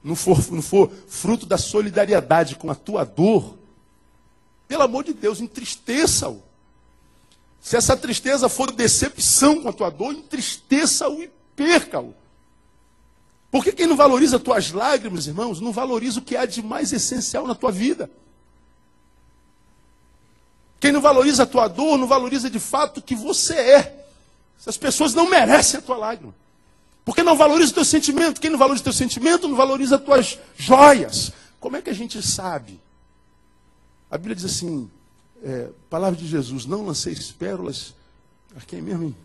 não for fruto da solidariedade com a tua dor, pelo amor de Deus, entristeça-o. Se essa tristeza for decepção com a tua dor, entristeça-o e perca-o. Porque quem não valoriza as tuas lágrimas, irmãos, não valoriza o que há de mais essencial na tua vida. Quem não valoriza a tua dor, não valoriza de fato o que você é. Essas pessoas não merecem a tua lágrima. Porque não valoriza o teu sentimento. Quem não valoriza o teu sentimento, não valoriza as tuas joias. Como é que a gente sabe? A Bíblia diz assim, palavra de Jesus, não lanceis pérolas a quem mesmo? Hein?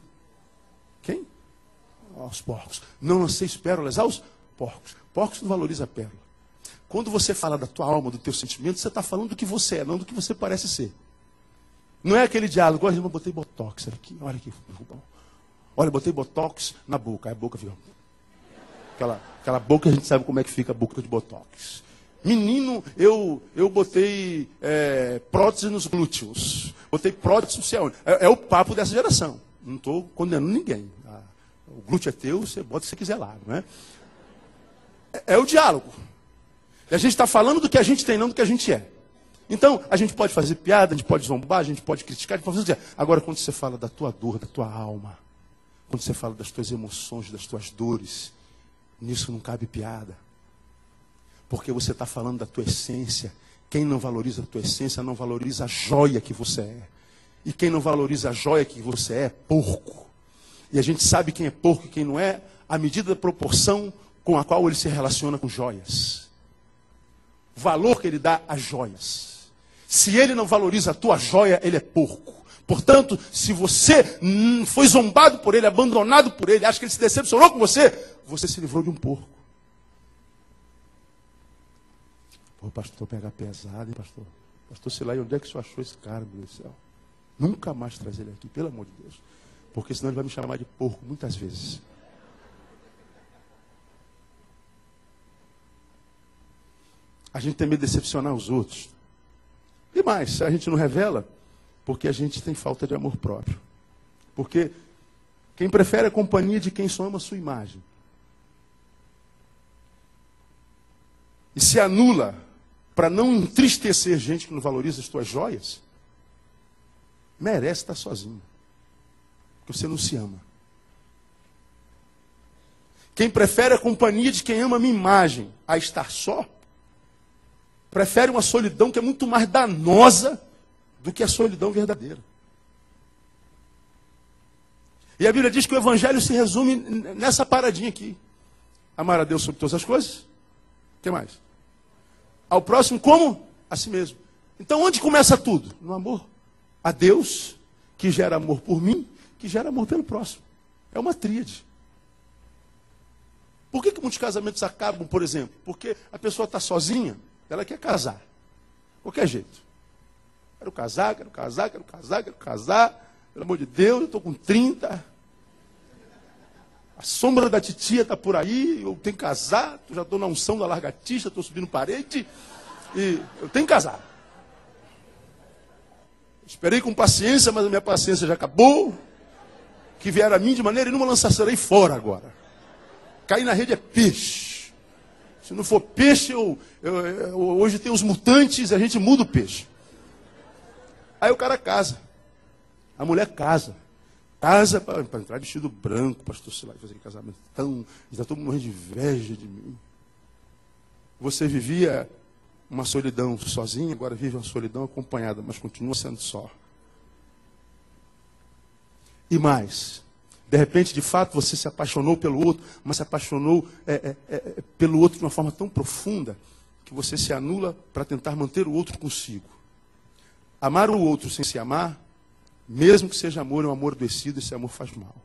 Quem? Aos porcos. Não lanceis pérolas aos porcos. Porcos não valorizam a pérola. Quando você fala da tua alma, do teu sentimento, você está falando do que você é, não do que você parece ser. Não é aquele diálogo, olha, eu botei botox aqui, olha aqui. Olha, eu botei botox na boca. Aí a boca fica... Aquela boca, a gente sabe como é que fica a boca de botox. Menino, eu botei prótese nos glúteos. Botei prótese no céu. É o papo dessa geração. Não estou condenando ninguém. O glúteo é teu, você bota o que você quiser lá. Não é? É o diálogo. E a gente está falando do que a gente tem, não do que a gente é. Então, a gente pode fazer piada, a gente pode zombar, a gente pode criticar, a gente pode fazer... Agora, quando você fala da tua dor, da tua alma, quando você fala das tuas emoções, das tuas dores, nisso não cabe piada. Porque você está falando da tua essência. Quem não valoriza a tua essência, não valoriza a joia que você é. E quem não valoriza a joia que você é porco. E a gente sabe quem é porco e quem não é, à medida da proporção com a qual ele se relaciona com joias. O valor que ele dá às joias. Se ele não valoriza a tua joia, ele é porco. Portanto, se você foi zombado por ele, abandonado por ele, acha que ele se decepcionou com você, você se livrou de um porco. Pô, pastor, pegar pesado, hein, pastor? Pastor, sei lá, e onde é que o senhor achou esse cara, meu Deus do céu? Nunca mais traz ele aqui, pelo amor de Deus. Porque senão ele vai me chamar de porco muitas vezes. A gente tem medo de decepcionar os outros. E mais, a gente não revela porque a gente tem falta de amor próprio. Porque quem prefere a companhia de quem só ama a sua imagem. E se anula para não entristecer gente que não valoriza as tuas joias, merece estar sozinho. Porque você não se ama. Quem prefere a companhia de quem ama a minha imagem a estar só, prefere uma solidão que é muito mais danosa do que a solidão verdadeira. E a Bíblia diz que o Evangelho se resume nessa paradinha aqui. Amar a Deus sobre todas as coisas. O que mais? Ao próximo como? A si mesmo. Então onde começa tudo? No amor a Deus, que gera amor por mim, que gera amor pelo próximo. É uma tríade. Por que muitos casamentos acabam, por exemplo? Porque a pessoa está sozinha, ela quer casar. Qualquer jeito. Quero casar, quero casar, quero casar, quero casar. Pelo amor de Deus, eu estou com 30. A sombra da titia está por aí, eu tenho que casar, eu já estou na unção da largatista, estou subindo parede, e eu tenho que casar. Esperei com paciência, mas a minha paciência já acabou. Que vier a mim de maneira nenhuma lançarei fora agora. Cair na rede é peixe. Se não for peixe, hoje tem os mutantes, a gente muda o peixe. Aí o cara casa. A mulher casa. Casa para entrar vestido branco, pastor Silai, fazer casamento tão. Está todo mundo morrendo de inveja de mim. Você vivia uma solidão sozinha, agora vive uma solidão acompanhada, mas continua sendo só. E mais, de repente, de fato, você se apaixonou pelo outro, mas se apaixonou pelo outro de uma forma tão profunda que você se anula para tentar manter o outro consigo. Amar o outro sem se amar, mesmo que seja amor, é um amor adoecido, esse amor faz mal.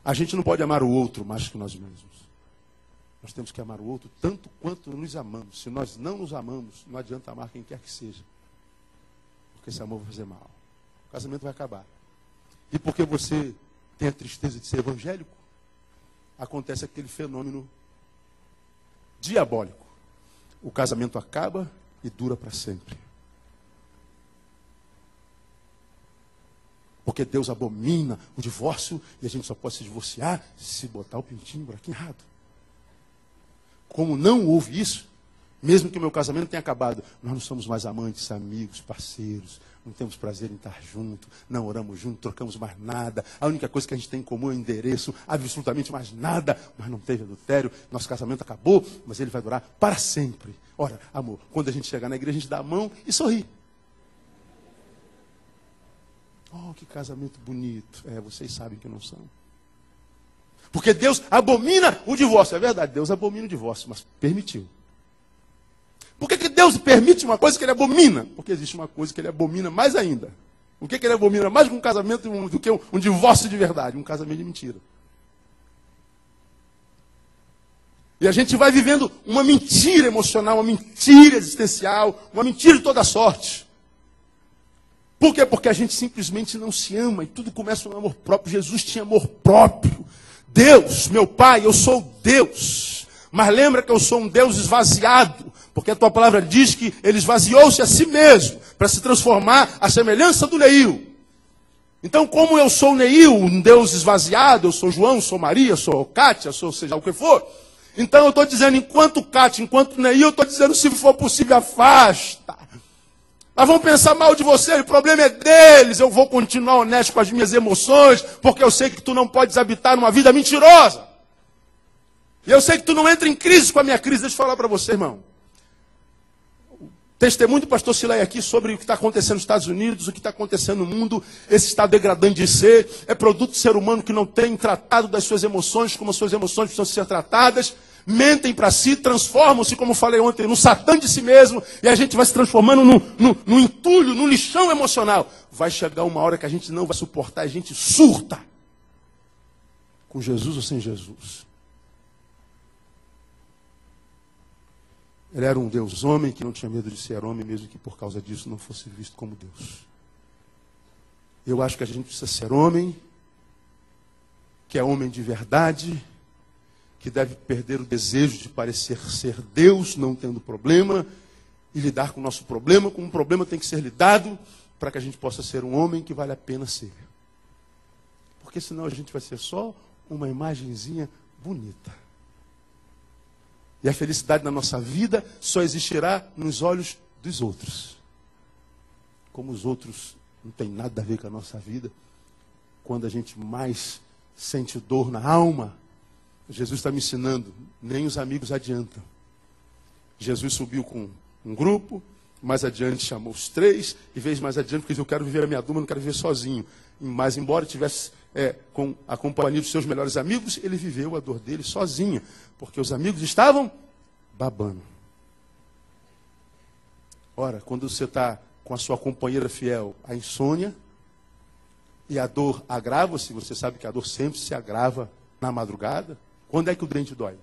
A gente não pode amar o outro mais que nós mesmos. Nós temos que amar o outro tanto quanto nos amamos. Se nós não nos amamos, não adianta amar quem quer que seja. Porque esse amor vai fazer mal. O casamento vai acabar. E porque você tem a tristeza de ser evangélico, acontece aquele fenômeno diabólico. O casamento acaba e dura para sempre. Porque Deus abomina o divórcio e a gente só pode se divorciar se botar o pintinho por aqui errado. Como não houve isso, mesmo que o meu casamento tenha acabado, nós não somos mais amantes, amigos, parceiros, não temos prazer em estar junto, não oramos junto, trocamos mais nada, a única coisa que a gente tem em comum é o endereço, absolutamente mais nada, mas não teve adultério, nosso casamento acabou, mas ele vai durar para sempre. Ora, amor, quando a gente chegar na igreja, a gente dá a mão e sorri. Oh, que casamento bonito. Vocês sabem que não são. Porque Deus abomina o divórcio. É verdade, Deus abomina o divórcio, mas permitiu. Por que Deus permite uma coisa que ele abomina? Porque existe uma coisa que ele abomina mais ainda. O que ele abomina mais que um casamento do que um divórcio de verdade? Um casamento de mentira. E a gente vai vivendo uma mentira emocional, uma mentira existencial, uma mentira de toda sorte. Por quê? Porque a gente simplesmente não se ama e tudo começa no amor próprio. Jesus tinha amor próprio. Deus, meu Pai, eu sou Deus. Mas lembra que eu sou um Deus esvaziado. Porque a tua palavra diz que ele esvaziou-se a si mesmo para se transformar à semelhança do Neil. Então, como eu sou Neil, um Deus esvaziado, eu sou João, sou Maria, sou Kátia, sou seja o que for. Então eu estou dizendo, enquanto Kátia, enquanto Neil, eu estou dizendo, se for possível, afasta. Mas vão pensar mal de você, o problema é deles. Eu vou continuar honesto com as minhas emoções, porque eu sei que tu não podes habitar numa vida mentirosa. E eu sei que tu não entra em crise com a minha crise. Deixa eu falar para você, irmão. Testemunho do pastor Silai aqui sobre o que está acontecendo nos Estados Unidos, o que está acontecendo no mundo, esse estado degradante de ser, é produto do ser humano que não tem tratado das suas emoções, como as suas emoções precisam ser tratadas, mentem para si, transformam-se, como falei ontem, no satã de si mesmo, e a gente vai se transformando num entulho, num lixão emocional. Vai chegar uma hora que a gente não vai suportar, a gente surta. Com Jesus ou sem Jesus. Ele era um Deus homem que não tinha medo de ser homem, mesmo que por causa disso não fosse visto como Deus. Eu acho que a gente precisa ser homem, que é homem de verdade, que deve perder o desejo de parecer ser Deus, não tendo problema, e lidar com o nosso problema, como um problema tem que ser lidado, para que a gente possa ser um homem que vale a pena ser. Porque senão a gente vai ser só uma imagenzinha bonita. E a felicidade na nossa vida só existirá nos olhos dos outros. Como os outros não têm nada a ver com a nossa vida, quando a gente mais sente dor na alma, Jesus está me ensinando, nem os amigos adiantam. Jesus subiu com um grupo, mais adiante chamou os 3, e veio mais adiante, porque eu quero viver a minha duma, não quero viver sozinho. Mas embora tivesse com a companhia dos seus melhores amigos, ele viveu a dor dele sozinho, porque os amigos estavam babando. Ora, quando você está com a sua companheira fiel, a insônia, e a dor agrava-se, você sabe que a dor sempre se agrava na madrugada. Quando é que o dente dói?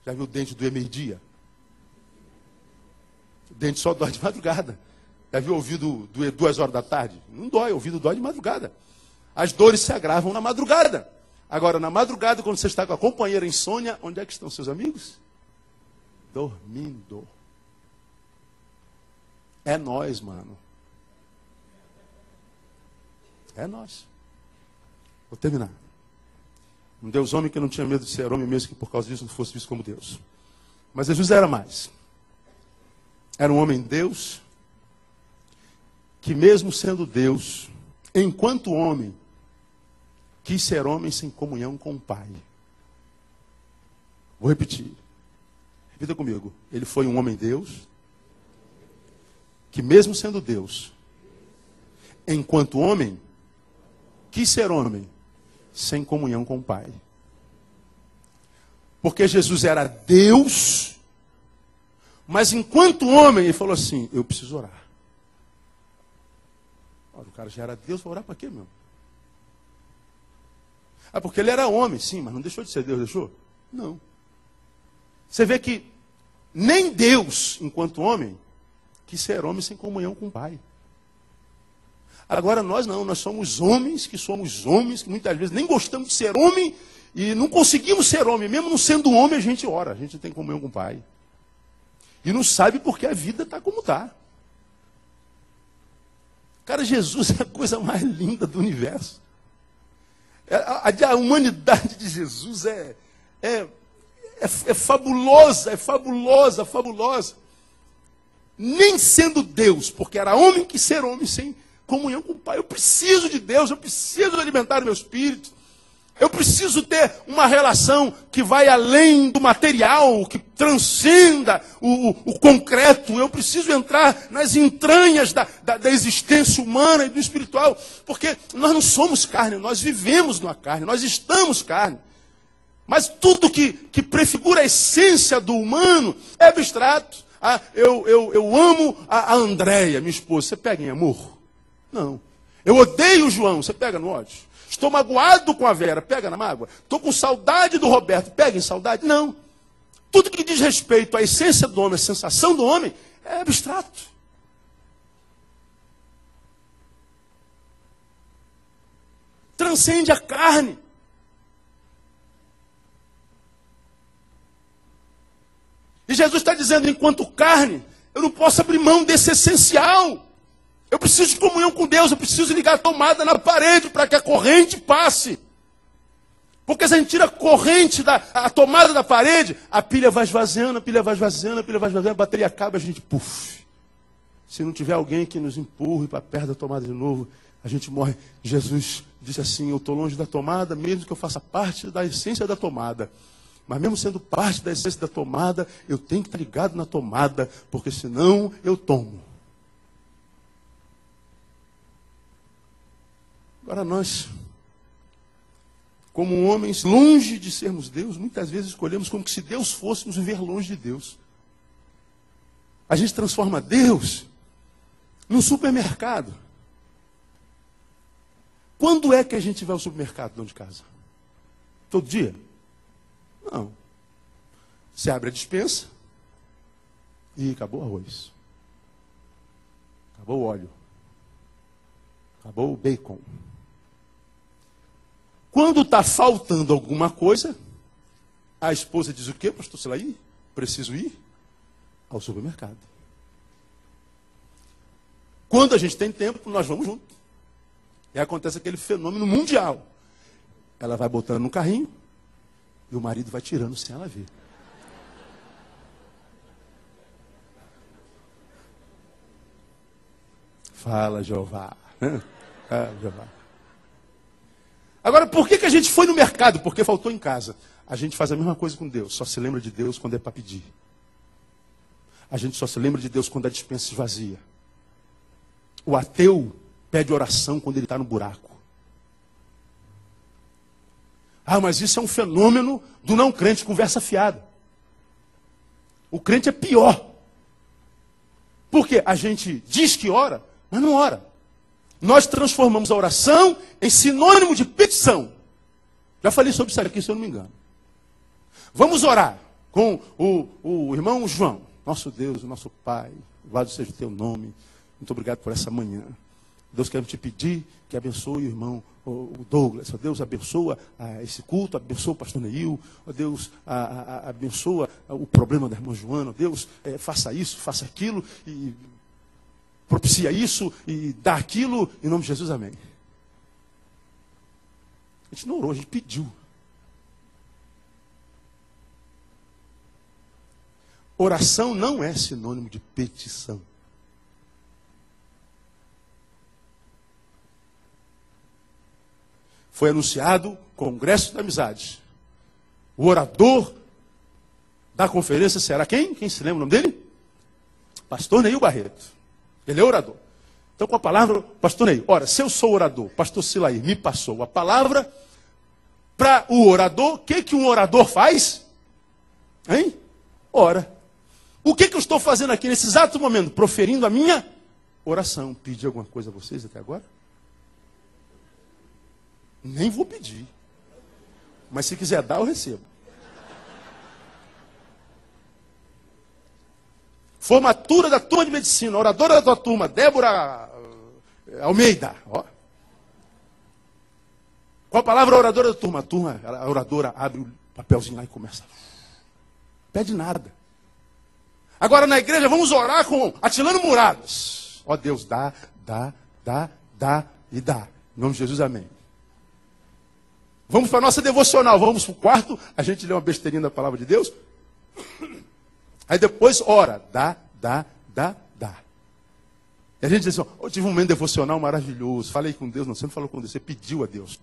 Já viu o dente doer meio-dia? O dente só dói de madrugada. Já viu o ouvido doer 2 horas da tarde? Não dói, o ouvido dói de madrugada. As dores se agravam na madrugada. Agora, na madrugada, quando você está com a companheira insônia, onde é que estão seus amigos? Dormindo. É nós, mano. É nós. Vou terminar. Um Deus homem que não tinha medo de ser homem, mesmo que por causa disso não fosse visto como Deus. Mas Jesus era mais. Era um homem Deus, que mesmo sendo Deus, enquanto homem, quis ser homem sem comunhão com o Pai. Vou repetir. Repita comigo. Ele foi um homem Deus, que mesmo sendo Deus, enquanto homem, quis ser homem sem comunhão com o Pai. Porque Jesus era Deus, mas enquanto homem, ele falou assim, eu preciso orar. Ora, o cara já era Deus, vai orar para quê, meu? Ah, porque ele era homem, sim, mas não deixou de ser Deus, deixou? Não. Você vê que nem Deus, enquanto homem, quis ser homem sem comunhão com o Pai. Agora nós não, nós somos homens, que muitas vezes nem gostamos de ser homem e não conseguimos ser homem. Mesmo não sendo homem, a gente ora, a gente tem comunhão com o Pai. E não sabe porque a vida está como está. Cara, Jesus é a coisa mais linda do universo. A humanidade de Jesus é fabulosa, fabulosa. Nem sendo Deus, porque era homem que ser homem sem comunhão com o Pai. Eu preciso de Deus, eu preciso alimentar o meu espírito. Eu preciso ter uma relação que vai além do material, que transcenda o concreto. Eu preciso entrar nas entranhas da existência humana e do espiritual. Porque nós não somos carne, nós vivemos na carne, nós estamos carne. Mas tudo que prefigura a essência do humano é abstrato. Ah, eu amo a Andréia, minha esposa. Você pega em amor? Não. Eu odeio o João. Você pega no ódio? Estou magoado com a Vera, pega na mágoa. Estou com saudade do Roberto, pega em saudade. Não. Tudo que diz respeito à essência do homem, à sensação do homem, é abstrato. Transcende a carne. E Jesus está dizendo, enquanto carne, eu não posso abrir mão desse essencial. Eu preciso de comunhão com Deus, eu preciso ligar a tomada na parede para que a corrente passe. Porque se a gente tira a corrente, a tomada da parede, a pilha vai esvaziando, a bateria acaba, a gente, puf. Se não tiver alguém que nos empurre para perto da tomada de novo, a gente morre. Jesus disse assim, eu estou longe da tomada, mesmo que eu faça parte da essência da tomada. Mas mesmo sendo parte da essência da tomada, eu tenho que estar ligado na tomada, porque senão eu tomo. Agora nós, como homens, longe de sermos Deus, muitas vezes escolhemos como se Deus fosse nos viver longe de Deus. A gente transforma Deus num supermercado. Quando é que a gente vai ao supermercado dentro de casa? Todo dia? Não. Você abre a despensa e acabou o arroz. Acabou o óleo. Acabou o bacon. Quando está faltando alguma coisa, a esposa diz o quê, pastor Silaí? Preciso ir ao supermercado. Quando a gente tem tempo, nós vamos junto. E acontece aquele fenômeno mundial. Ela vai botando no carrinho e o marido vai tirando sem ela ver. Fala, Jeová. Jeová. Agora, por que a gente foi no mercado? Porque faltou em casa. A gente faz a mesma coisa com Deus, só se lembra de Deus quando é para pedir. A gente só se lembra de Deus quando a despensa esvazia. O ateu pede oração quando ele está no buraco. Ah, mas isso é um fenômeno do não crente, conversa fiada. O crente é pior. Porque a gente diz que ora, mas não ora. Nós transformamos a oração em sinônimo de petição. Já falei sobre isso aqui, se eu não me engano. Vamos orar com o irmão João. Nosso Deus, nosso Pai, louvado seja o teu nome. Muito obrigado por essa manhã. Deus, quer te pedir que abençoe o irmão o Douglas. Ó Deus, abençoa esse culto, abençoa o pastor Neil. Ó Deus, abençoa o problema da irmã Joana. Ó Deus, faça isso, faça aquilo, e propicia isso, e dá aquilo, em nome de Jesus, amém. A gente não orou, a gente pediu. Oração não é sinônimo de petição. Foi anunciado Congresso da Amizade. O orador da conferência será quem? Quem se lembra o nome dele? Pastor Neil Barreto. Ele é orador. Então, com a palavra, pastor Neil. Ora, se eu sou orador, pastor Silaí me passou a palavra para o orador, o que um orador faz? Hein? Ora. O que eu estou fazendo aqui nesse exato momento? Proferindo a minha oração. Pedi alguma coisa a vocês até agora? Nem vou pedir. Mas se quiser dar, eu recebo. Formatura da turma de medicina, oradora da tua turma, Débora Almeida. Ó. Com a palavra oradora da turma, a oradora abre o papelzinho lá e começa. Pede nada. Agora na igreja vamos orar com Atilano Muradas. Ó Deus, dá e dá. Em nome de Jesus, amém. Vamos para a nossa devocional, vamos para o quarto, a gente lê uma besteirinha da palavra de Deus. Aí depois ora, dá. E a gente diz assim, eu tive um momento devocional maravilhoso, falei com Deus, não, você não falou com Deus, você pediu a Deus.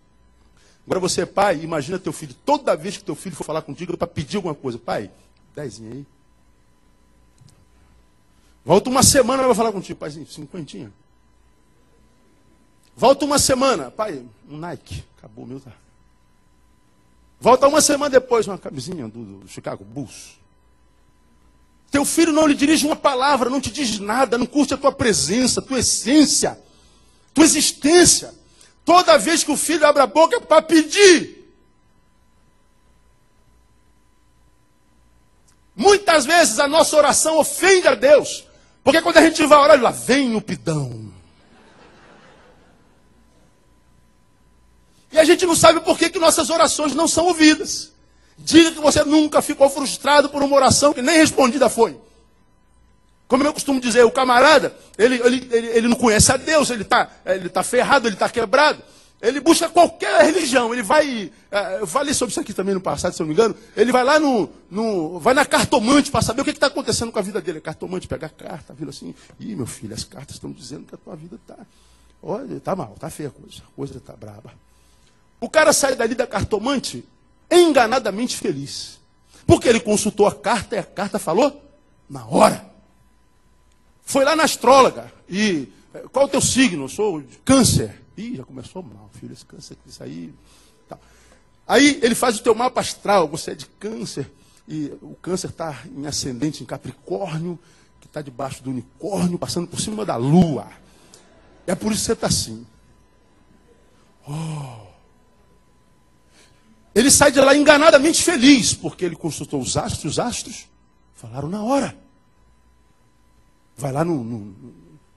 Agora você é pai, imagina teu filho, toda vez que teu filho for falar contigo, para pedir alguma coisa, pai, 10 aí. Volta uma semana, vai falar contigo, paizinho, 50. Volta uma semana, pai, um Nike, acabou o meu, tá? Volta uma semana depois, uma camisinha do Chicago Bulls. Teu filho não lhe dirige uma palavra, não te diz nada, não curte a tua presença, tua essência, tua existência. Toda vez que o filho abre a boca é para pedir. Muitas vezes a nossa oração ofende a Deus. Porque quando a gente vai orar, lá vem o pidão. E a gente não sabe por que nossas orações não são ouvidas. Diga que você nunca ficou frustrado por uma oração que nem respondida foi. Como eu costumo dizer, o camarada, ele não conhece a Deus, ele tá ferrado, ele está quebrado. Ele busca qualquer religião, ele vai... eu falei sobre isso aqui também no passado, se eu não me engano. Ele vai lá vai na cartomante para saber o que está acontecendo com a vida dele. A cartomante pega a carta, vira assim, ih, meu filho, as cartas estão dizendo que a tua vida está... Olha, está mal, está feia a coisa está braba. O cara sai dali da cartomante enganadamente feliz. Porque ele consultou a carta e a carta falou na hora. Foi lá na astróloga e... qual é o teu signo? Eu sou de câncer. Ih, já começou mal, filho, esse câncer aqui, isso aí. Tá. Aí ele faz o teu mapa astral, você é de câncer, e o câncer está em ascendente em Capricórnio, que está debaixo do unicórnio, passando por cima da lua. É por isso que você está assim. Oh. Ele sai de lá enganadamente feliz, porque ele consultou os astros falaram na hora. Vai lá no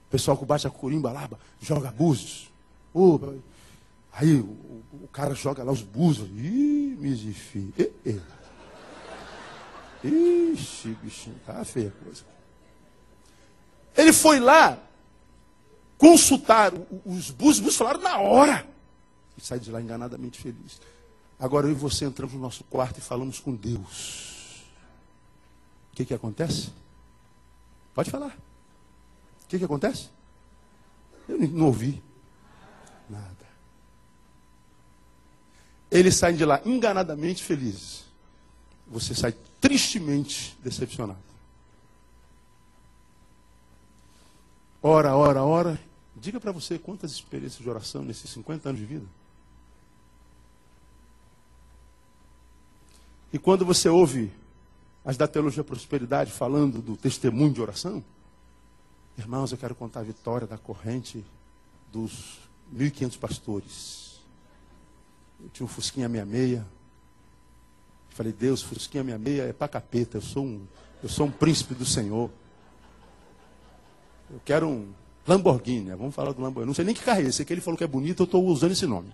pessoal que bate a corimba lá, joga búzios. Aí o cara joga lá os búzios. Ih, misifio. Ixi, bichinho, tá feia a coisa. Ele foi lá consultar os búzios falaram na hora. E sai de lá enganadamente feliz. Agora eu e você entramos no nosso quarto e falamos com Deus. O que acontece? Pode falar. O que acontece? Eu não ouvi nada. eles saem de lá enganadamente felizes. Você sai tristemente decepcionado. Ora, ora, ora. Diga para você quantas experiências de oração nesses 50 anos de vida. E quando você ouve as da Teologia da Prosperidade falando do testemunho de oração, irmãos, eu quero contar a vitória da corrente dos 1.500 pastores. Eu tinha um Fusquinha 66. Falei, Deus, Fusquinha 66 é pra capeta, eu sou um príncipe do Senhor. Eu quero um Lamborghini, vamos falar do Lamborghini. Não sei nem que carro é esse, que ele falou que é bonito, eu estou usando esse nome.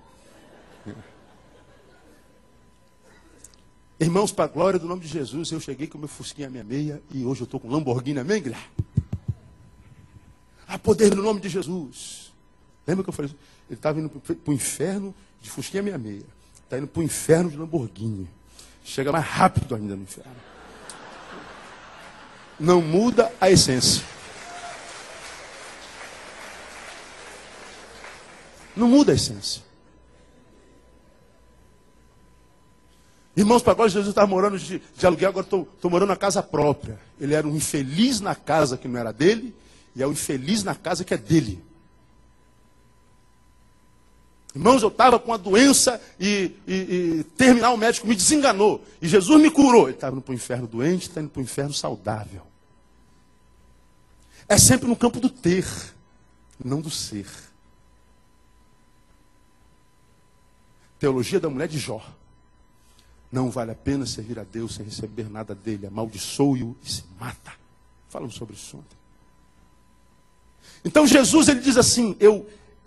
Irmãos, para a glória do nome de Jesus, eu cheguei com o meu Fusquinha 66 e hoje eu estou com um Lamborghini, amém, Guilherme? A poder no nome de Jesus. Lembra que eu falei? Ele estava indo para o inferno de Fusquinha 66. Está indo para o inferno de Lamborghini. Chega mais rápido ainda no inferno. Não muda a essência. Não muda a essência. Irmãos, para agora Jesus estava morando de aluguel, agora estou morando na casa própria. Ele era um infeliz na casa que não era dele, e é um infeliz na casa que é dele. Irmãos, eu estava com uma doença e terminal, o médico me desenganou. E Jesus me curou. Ele estava indo para o inferno doente, está indo para o inferno saudável. É sempre no campo do ter, não do ser. Teologia da mulher de Jó. Não vale a pena servir a Deus sem receber nada dele. Amaldiçoe-o e se mata. Falamos sobre isso ontem. Então Jesus, ele diz assim, eu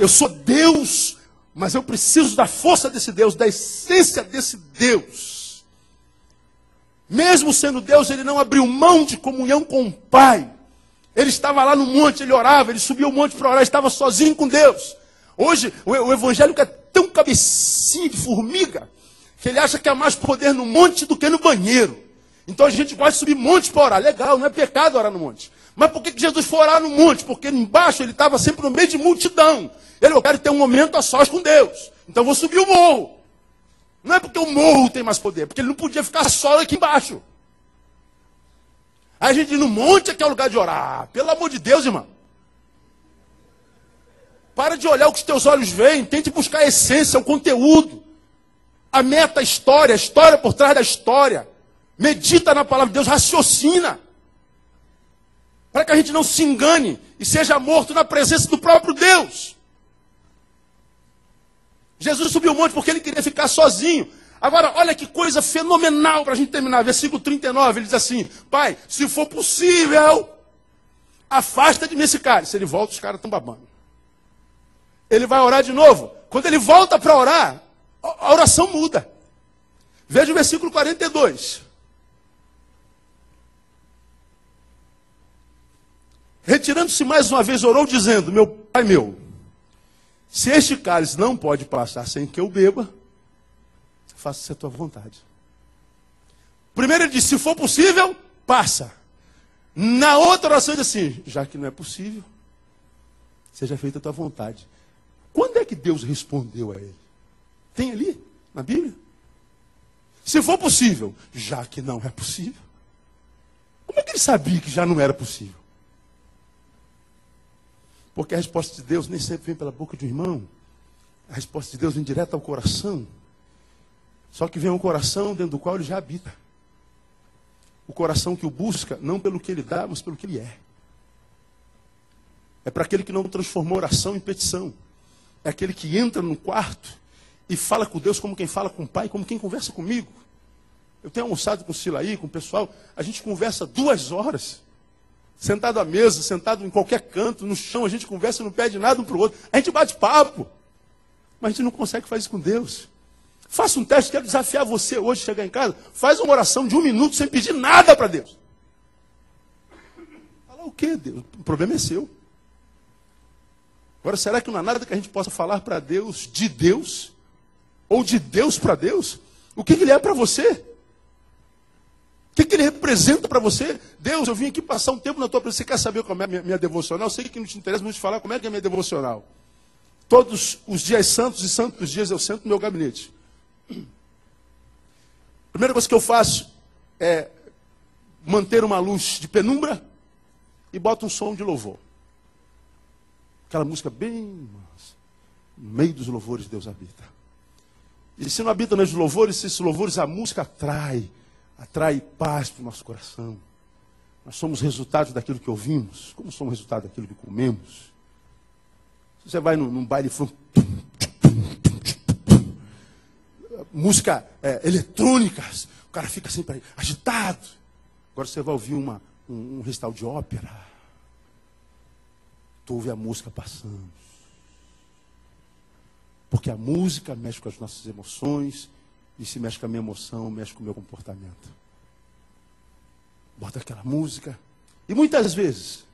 sou Deus, mas eu preciso da força desse Deus, da essência desse Deus. Mesmo sendo Deus, ele não abriu mão de comunhão com o Pai. Ele estava lá no monte, ele orava, ele subia o monte para orar, estava sozinho com Deus. Hoje, o evangélico é tão cabecinho de formiga, que ele acha que há mais poder no monte do que no banheiro. Então a gente gosta de subir monte para orar. Legal, não é pecado orar no monte. Mas por que Jesus foi orar no monte? Porque embaixo ele estava sempre no meio de multidão. Eu quero ter um momento a sós com Deus. Então eu vou subir o morro. Não é porque o morro tem mais poder, porque ele não podia ficar só aqui embaixo. Aí a gente no monte é que é o lugar de orar. Pelo amor de Deus, irmão. Para de olhar o que os teus olhos veem. Tente buscar a essência, o conteúdo. A meta, a história por trás da história. Medita na palavra de Deus, raciocina. Para que a gente não se engane e seja morto na presença do próprio Deus. Jesus subiu o monte porque ele queria ficar sozinho. Agora, olha que coisa fenomenal para a gente terminar. Versículo 39, ele diz assim, Pai, se for possível, afasta de mim esse cálice. Ele volta, os caras estão babando. Ele vai orar de novo. Quando ele volta para orar, a oração muda. Veja o versículo 42. Retirando-se mais uma vez, orou dizendo, meu Pai meu, se este cálice não pode passar sem que eu beba, faça-se a tua vontade. Primeiro ele disse, se for possível, passa. Na outra oração ele disse assim, já que não é possível, seja feita a tua vontade. Quando é que Deus respondeu a ele? Tem ali, na Bíblia? Se for possível, já que não é possível. Como é que ele sabia que já não era possível? Porque a resposta de Deus nem sempre vem pela boca de um irmão. A resposta de Deus vem direto ao coração. Só que vem um coração dentro do qual ele já habita. O coração que o busca, não pelo que ele dá, mas pelo que ele é. É para aquele que não transformou oração em petição. É aquele que entra no quarto e fala com Deus como quem fala com o Pai, como quem conversa comigo. Eu tenho almoçado com o Silaí, com o pessoal, a gente conversa 2 horas. Sentado à mesa, sentado em qualquer canto, no chão, a gente conversa e não pede nada um para o outro. A gente bate papo. Mas a gente não consegue fazer isso com Deus. Faça um teste, quero desafiar você hoje, chegar em casa, faz uma oração de 1 minuto sem pedir nada para Deus. Fala o quê, Deus? O problema é seu. Agora, será que não há nada que a gente possa falar para Deus, de Deus? Ou de Deus para Deus? O que ele é para você? O que ele representa para você? Deus, eu vim aqui passar um tempo na tua presença. Você quer saber como é a minha devocional? Eu sei que não te interessa muito te falar como é que é a minha devocional. Todos os dias santos e santos dias eu sento no meu gabinete. A primeira coisa que eu faço é manter uma luz de penumbra e boto um som de louvor. Aquela música bem mansa. No meio dos louvores Deus habita. E se não habita nos louvores, se esses louvores, a música atrai paz para o nosso coração. Nós somos resultados daquilo que ouvimos, como somos resultado daquilo que comemos. Se você vai num baile funk, música eletrônica, o cara fica sempre agitado. Agora você vai ouvir um recital de ópera. Tu ouve a música passando. Porque a música mexe com as nossas emoções, e se mexe com a minha emoção, mexe com o meu comportamento. Bota aquela música. E muitas vezes,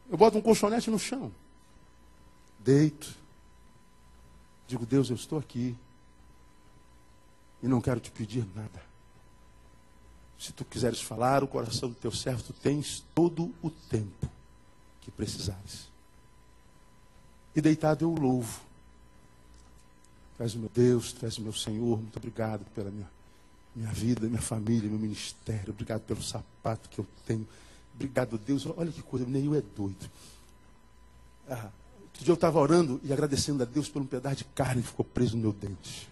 eu boto um colchonete no chão. Deito. Digo, Deus, eu estou aqui. E não quero te pedir nada. Se tu quiseres falar, o coração do teu servo, tu tens todo o tempo que precisares. E deitado eu o louvo. Tu és o meu Deus, tu és o meu Senhor, muito obrigado pela minha vida, minha família, meu ministério. Obrigado pelo sapato que eu tenho. Obrigado, Deus. Olha que coisa, o Neil é doido. Outro dia eu estava orando e agradecendo a Deus por um pedaço de carne que ficou preso no meu dente.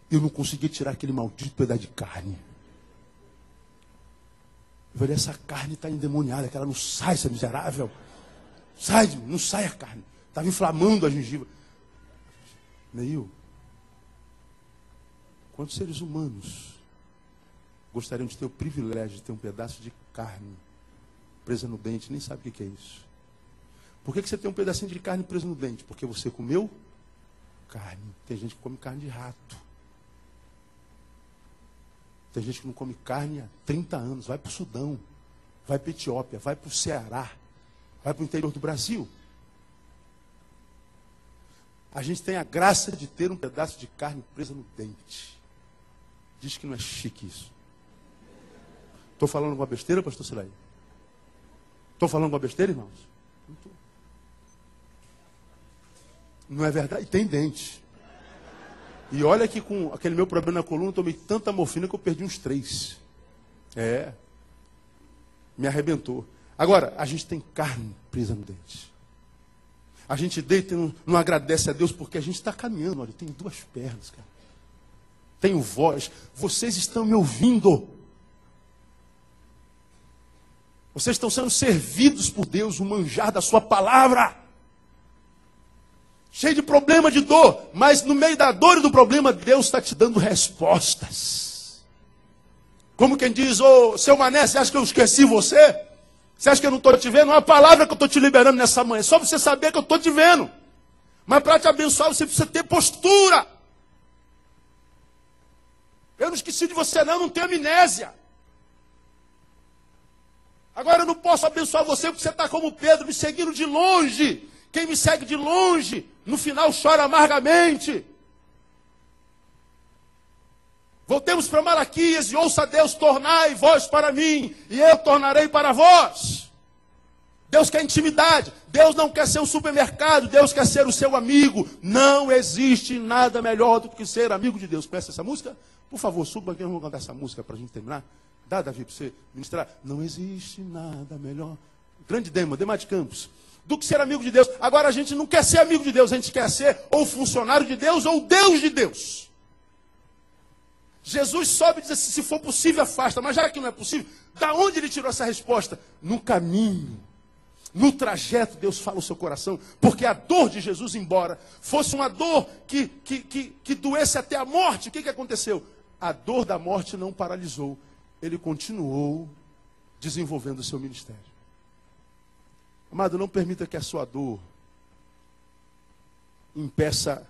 Eu não consegui tirar aquele maldito pedaço de carne. Eu falei, essa carne está endemoniada, que ela não sai, essa miserável. Sai, não sai a carne. Estava inflamando a gengiva. Neil, quantos seres humanos gostariam de ter o privilégio de ter um pedaço de carne presa no dente, nem sabe o que é isso? Por que você tem um pedacinho de carne preso no dente? Porque você comeu carne. Tem gente que come carne de rato. Tem gente que não come carne há 30 anos. Vai para o Sudão, vai para a Etiópia, vai para o Ceará, vai para o interior do Brasil. A gente tem a graça de ter um pedaço de carne presa no dente. Diz que não é chique isso. Estou falando alguma besteira, pastor Silaí? Estou falando alguma besteira, irmãos? Não estou. Não é verdade? E tem dente. E olha que com aquele meu problema na coluna, eu tomei tanta morfina que eu perdi uns 3. Me arrebentou. Agora, a gente tem carne presa no dente. A gente deita e não agradece a Deus porque a gente está caminhando. Olha, eu tenho 2 pernas, cara. Tenho voz. Vocês estão me ouvindo. Vocês estão sendo servidos por Deus, o manjar da sua palavra. Cheio de problema, de dor, mas no meio da dor e do problema, Deus está te dando respostas. Como quem diz, seu Mané, você acha que eu esqueci você? Você acha que eu não estou te vendo? Uma palavra que eu estou te liberando nessa manhã, só você saber que eu estou te vendo. Mas para te abençoar, você precisa ter postura. Eu não esqueci de você não tenho amnésia. Agora eu não posso abençoar você porque você está como Pedro, me seguindo de longe. Quem me segue de longe, no final chora amargamente. Voltemos para Malaquias e ouça Deus, tornai vós para mim, e eu tornarei para vós. Deus quer intimidade, Deus não quer ser um supermercado, Deus quer ser o seu amigo. Não existe nada melhor do que ser amigo de Deus. Conhece essa música? Por favor, suba aqui, vamos cantar essa música para a gente terminar. Dá, Davi, para você ministrar. Não existe nada melhor. Grande Dema de Campos. Do que ser amigo de Deus. Agora a gente não quer ser amigo de Deus, a gente quer ser ou funcionário de Deus ou Deus de Deus. Jesus sobe e diz assim, se for possível afasta, mas já que não é possível, da onde ele tirou essa resposta? No caminho, no trajeto Deus fala o seu coração, porque a dor de Jesus, embora fosse uma dor que doesse até a morte, o que aconteceu? A dor da morte não paralisou, ele continuou desenvolvendo o seu ministério. Amado, não permita que a sua dor impeça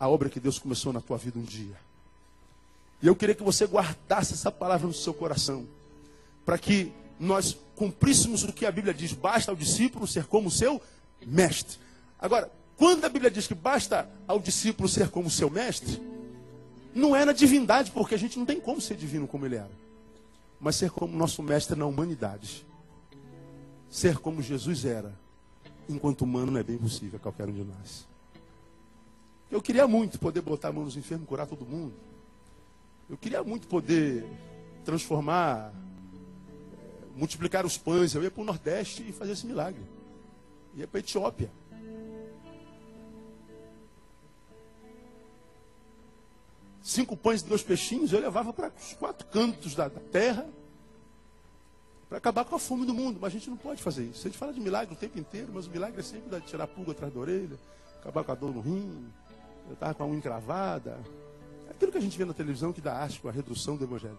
a obra que Deus começou na tua vida um dia. E eu queria que você guardasse essa palavra no seu coração, para que nós cumpríssemos o que a Bíblia diz, basta ao discípulo ser como o seu mestre. Agora, quando a Bíblia diz que basta ao discípulo ser como o seu mestre, não é na divindade, porque a gente não tem como ser divino como ele era, mas ser como nosso mestre na humanidade. Ser como Jesus era, enquanto humano, não é bem possível a qualquer um de nós. Eu queria muito poder botar a mão nos enfermos e curar todo mundo. Eu queria muito poder transformar, multiplicar os pães. Eu ia para o Nordeste e fazer esse milagre. Ia para a Etiópia. Cinco pães e 2 peixinhos eu levava para os 4 cantos da terra para acabar com a fome do mundo. Mas a gente não pode fazer isso. A gente fala de milagre o tempo inteiro, mas o milagre é sempre tirar a pulga atrás da orelha, acabar com a dor no rim, eu estava com a unha encravada. É aquilo que a gente vê na televisão que dá asco, a redução do evangelho.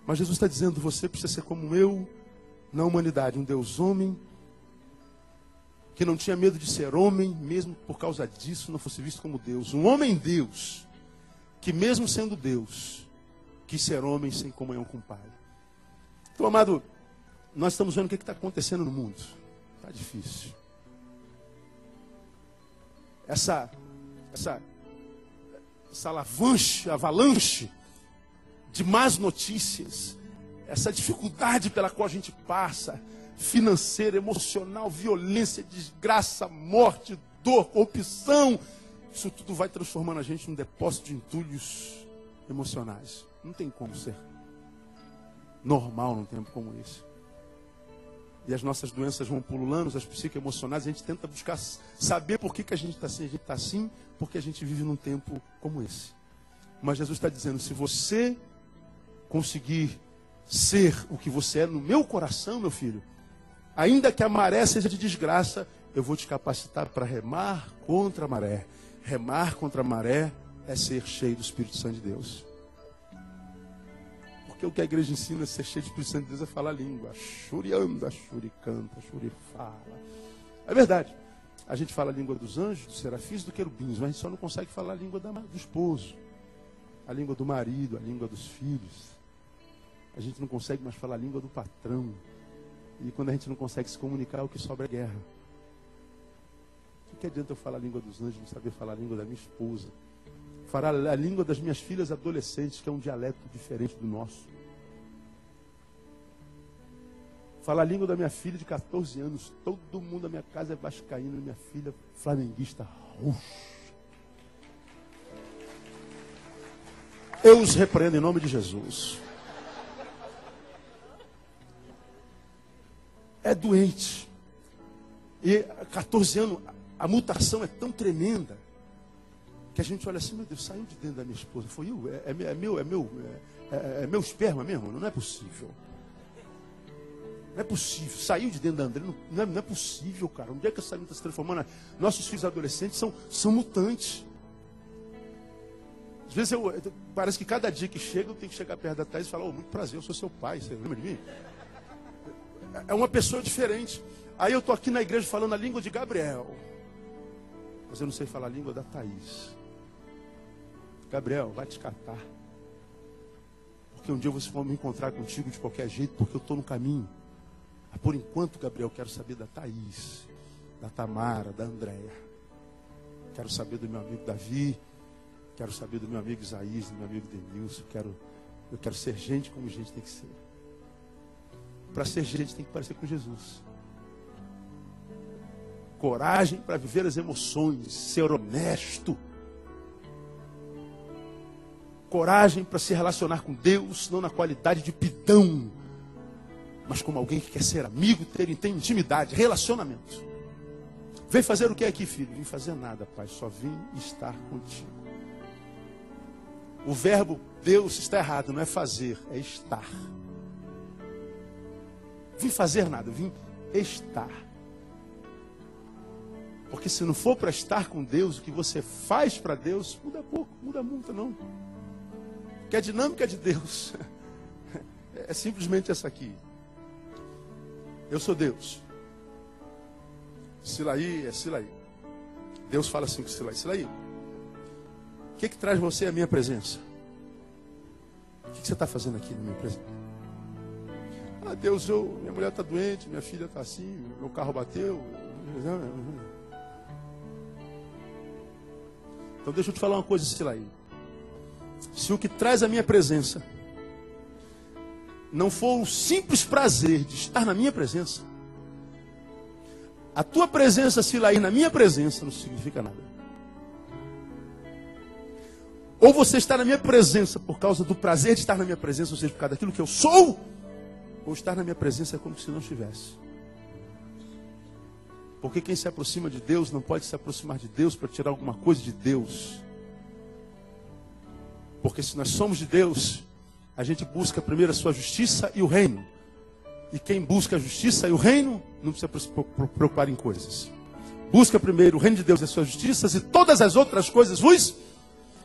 Mas Jesus está dizendo, você precisa ser como eu na humanidade, um Deus homem, que não tinha medo de ser homem, mesmo por causa disso não fosse visto como Deus. Um homem Deus, que mesmo sendo Deus, quis ser homem sem comunhão com o Pai. Então, amado, nós estamos vendo o que está acontecendo no mundo. Está difícil. Essa avalanche de más notícias, essa dificuldade pela qual a gente passa, financeira, emocional, violência, desgraça, morte, dor, corrupção, isso tudo vai transformando a gente num depósito de entulhos emocionais. Não tem como ser normal num tempo como esse. E as nossas doenças vão pululando, as psicoemocionais, a gente tenta buscar saber por que a gente está assim. A gente está assim porque a gente vive num tempo como esse. Mas Jesus está dizendo, se você conseguir ser o que você é no meu coração, meu filho, ainda que a maré seja de desgraça, eu vou te capacitar para remar contra a maré. Remar contra a maré é ser cheio do Espírito Santo de Deus. Porque o que a igreja ensina a ser cheio do Espírito Santo de Deus é falar língua. Xuri anda, xuri canta, xuri fala. É verdade. A gente fala a língua dos anjos, dos serafins, do querubins, mas a gente só não consegue falar a língua do esposo, a língua do marido, a língua dos filhos. A gente não consegue mais falar a língua do patrão. E quando a gente não consegue se comunicar, o que sobra é guerra. O que adianta eu falar a língua dos anjos, não saber falar a língua da minha esposa? Falar a língua das minhas filhas adolescentes, que é um dialeto diferente do nosso. Falar a língua da minha filha de 14 anos. Todo mundo da minha casa é vascaíno, minha filha flamenguista. Eu os repreendo em nome de Jesus. É doente. E 14 anos, a mutação é tão tremenda que a gente olha assim, meu Deus, saiu de dentro da minha esposa. Foi eu? É meu esperma mesmo? Não é possível. Não é possível. Saiu de dentro da André. Não é possível, cara. Onde é que essa menina está se transformando? Nossos filhos adolescentes são mutantes. Às vezes parece que cada dia que chega eu tenho que chegar perto da Thaís e falar, muito prazer, eu sou seu pai. Você lembra de mim? É uma pessoa diferente. Aí eu estou aqui na igreja falando a língua de Gabriel. Mas eu não sei falar a língua da Thaís. Gabriel, vai te catar. Porque um dia você vai me encontrar contigo de qualquer jeito, porque eu estou no caminho. Mas por enquanto, Gabriel, quero saber da Thaís, da Tamara, da Andréia. Quero saber do meu amigo Davi. Quero saber do meu amigo Isaías, do meu amigo Denilson. Eu quero ser gente como gente tem que ser. Para ser gente tem que parecer com Jesus. Coragem para viver as emoções, ser honesto. Coragem para se relacionar com Deus, não na qualidade de pidão, mas como alguém que quer ser amigo, ter intimidade, relacionamento. Vem fazer o que aqui, filho? Vim fazer nada, pai, só vim estar contigo. O verbo Deus está errado, não é fazer, é estar. Vim fazer nada, vim estar. Porque se não for para estar com Deus, o que você faz para Deus, muda pouco, muda muito não. Que a dinâmica de Deus é simplesmente essa aqui. Eu sou Deus. Silaí é Silaí. Deus fala assim com Silaí. Silaí, o que traz você à minha presença? O que você está fazendo aqui na minha presença? Ah, Deus, minha mulher está doente, minha filha está assim, meu carro bateu. Então deixa eu te falar uma coisa, Silaí. Se o que traz a minha presença não for o simples prazer de estar na minha presença, a tua presença, Silaí, na minha presença não significa nada. Ou você está na minha presença por causa do prazer de estar na minha presença, ou seja, por causa daquilo que eu sou, ou estar na minha presença é como se não estivesse. Porque quem se aproxima de Deus não pode se aproximar de Deus para tirar alguma coisa de Deus. Porque se nós somos de Deus, a gente busca primeiro a sua justiça e o reino. E quem busca a justiça e o reino, não precisa preocupar em coisas. Busca primeiro o reino de Deus e as suas justiças, e todas as outras coisas vos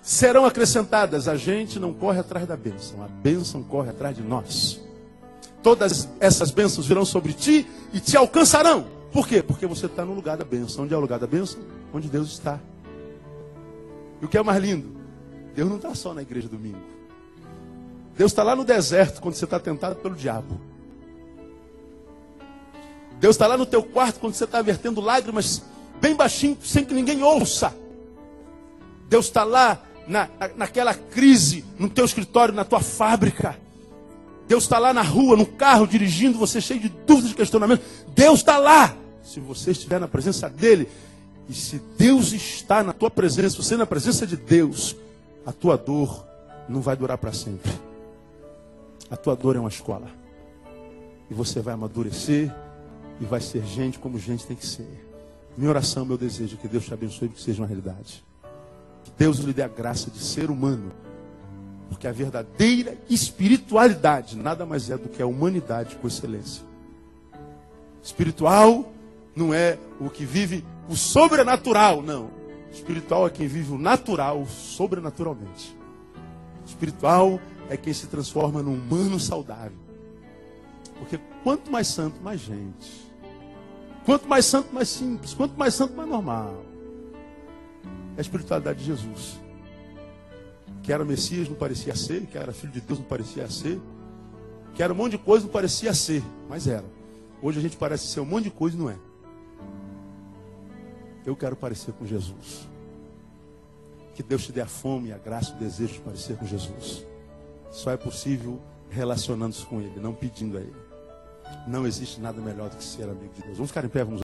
serão acrescentadas. A gente não corre atrás da bênção, a bênção corre atrás de nós. Todas essas bênçãos virão sobre ti e te alcançarão. Por quê? Porque você está no lugar da bênção. Onde é o lugar da bênção? Onde Deus está. E o que é mais lindo? Deus não está só na igreja domingo. Deus está lá no deserto quando você está tentado pelo diabo. Deus está lá no teu quarto quando você está vertendo lágrimas bem baixinho, sem que ninguém ouça. Deus está lá naquela crise, no teu escritório, na tua fábrica. Deus está lá na rua, no carro, dirigindo, você cheio de dúvidas, de questionamento. Deus está lá. Se você estiver na presença dele, e se Deus está na tua presença, você na presença de Deus, a tua dor não vai durar para sempre. A tua dor é uma escola. E você vai amadurecer e vai ser gente como gente tem que ser. Minha oração, meu desejo é que Deus te abençoe e que seja uma realidade. Que Deus lhe dê a graça de ser humano. Porque a verdadeira espiritualidade nada mais é do que a humanidade com excelência. Espiritual não é o que vive o sobrenatural, não. Espiritual é quem vive o natural sobrenaturalmente. Espiritual é quem se transforma num humano saudável. Porque quanto mais santo, mais gente. Quanto mais santo, mais simples. Quanto mais santo, mais normal. É a espiritualidade de Jesus. Que era Messias, não parecia ser. Que era filho de Deus, não parecia ser. Que era um monte de coisa, não parecia ser. Mas era. Hoje a gente parece ser um monte de coisa e não é. Eu quero parecer com Jesus. Que Deus te dê a fome, a graça e o desejo de parecer com Jesus. Só é possível relacionando-se com Ele, não pedindo a Ele. Não existe nada melhor do que ser amigo de Deus. Vamos ficar em pé, vamos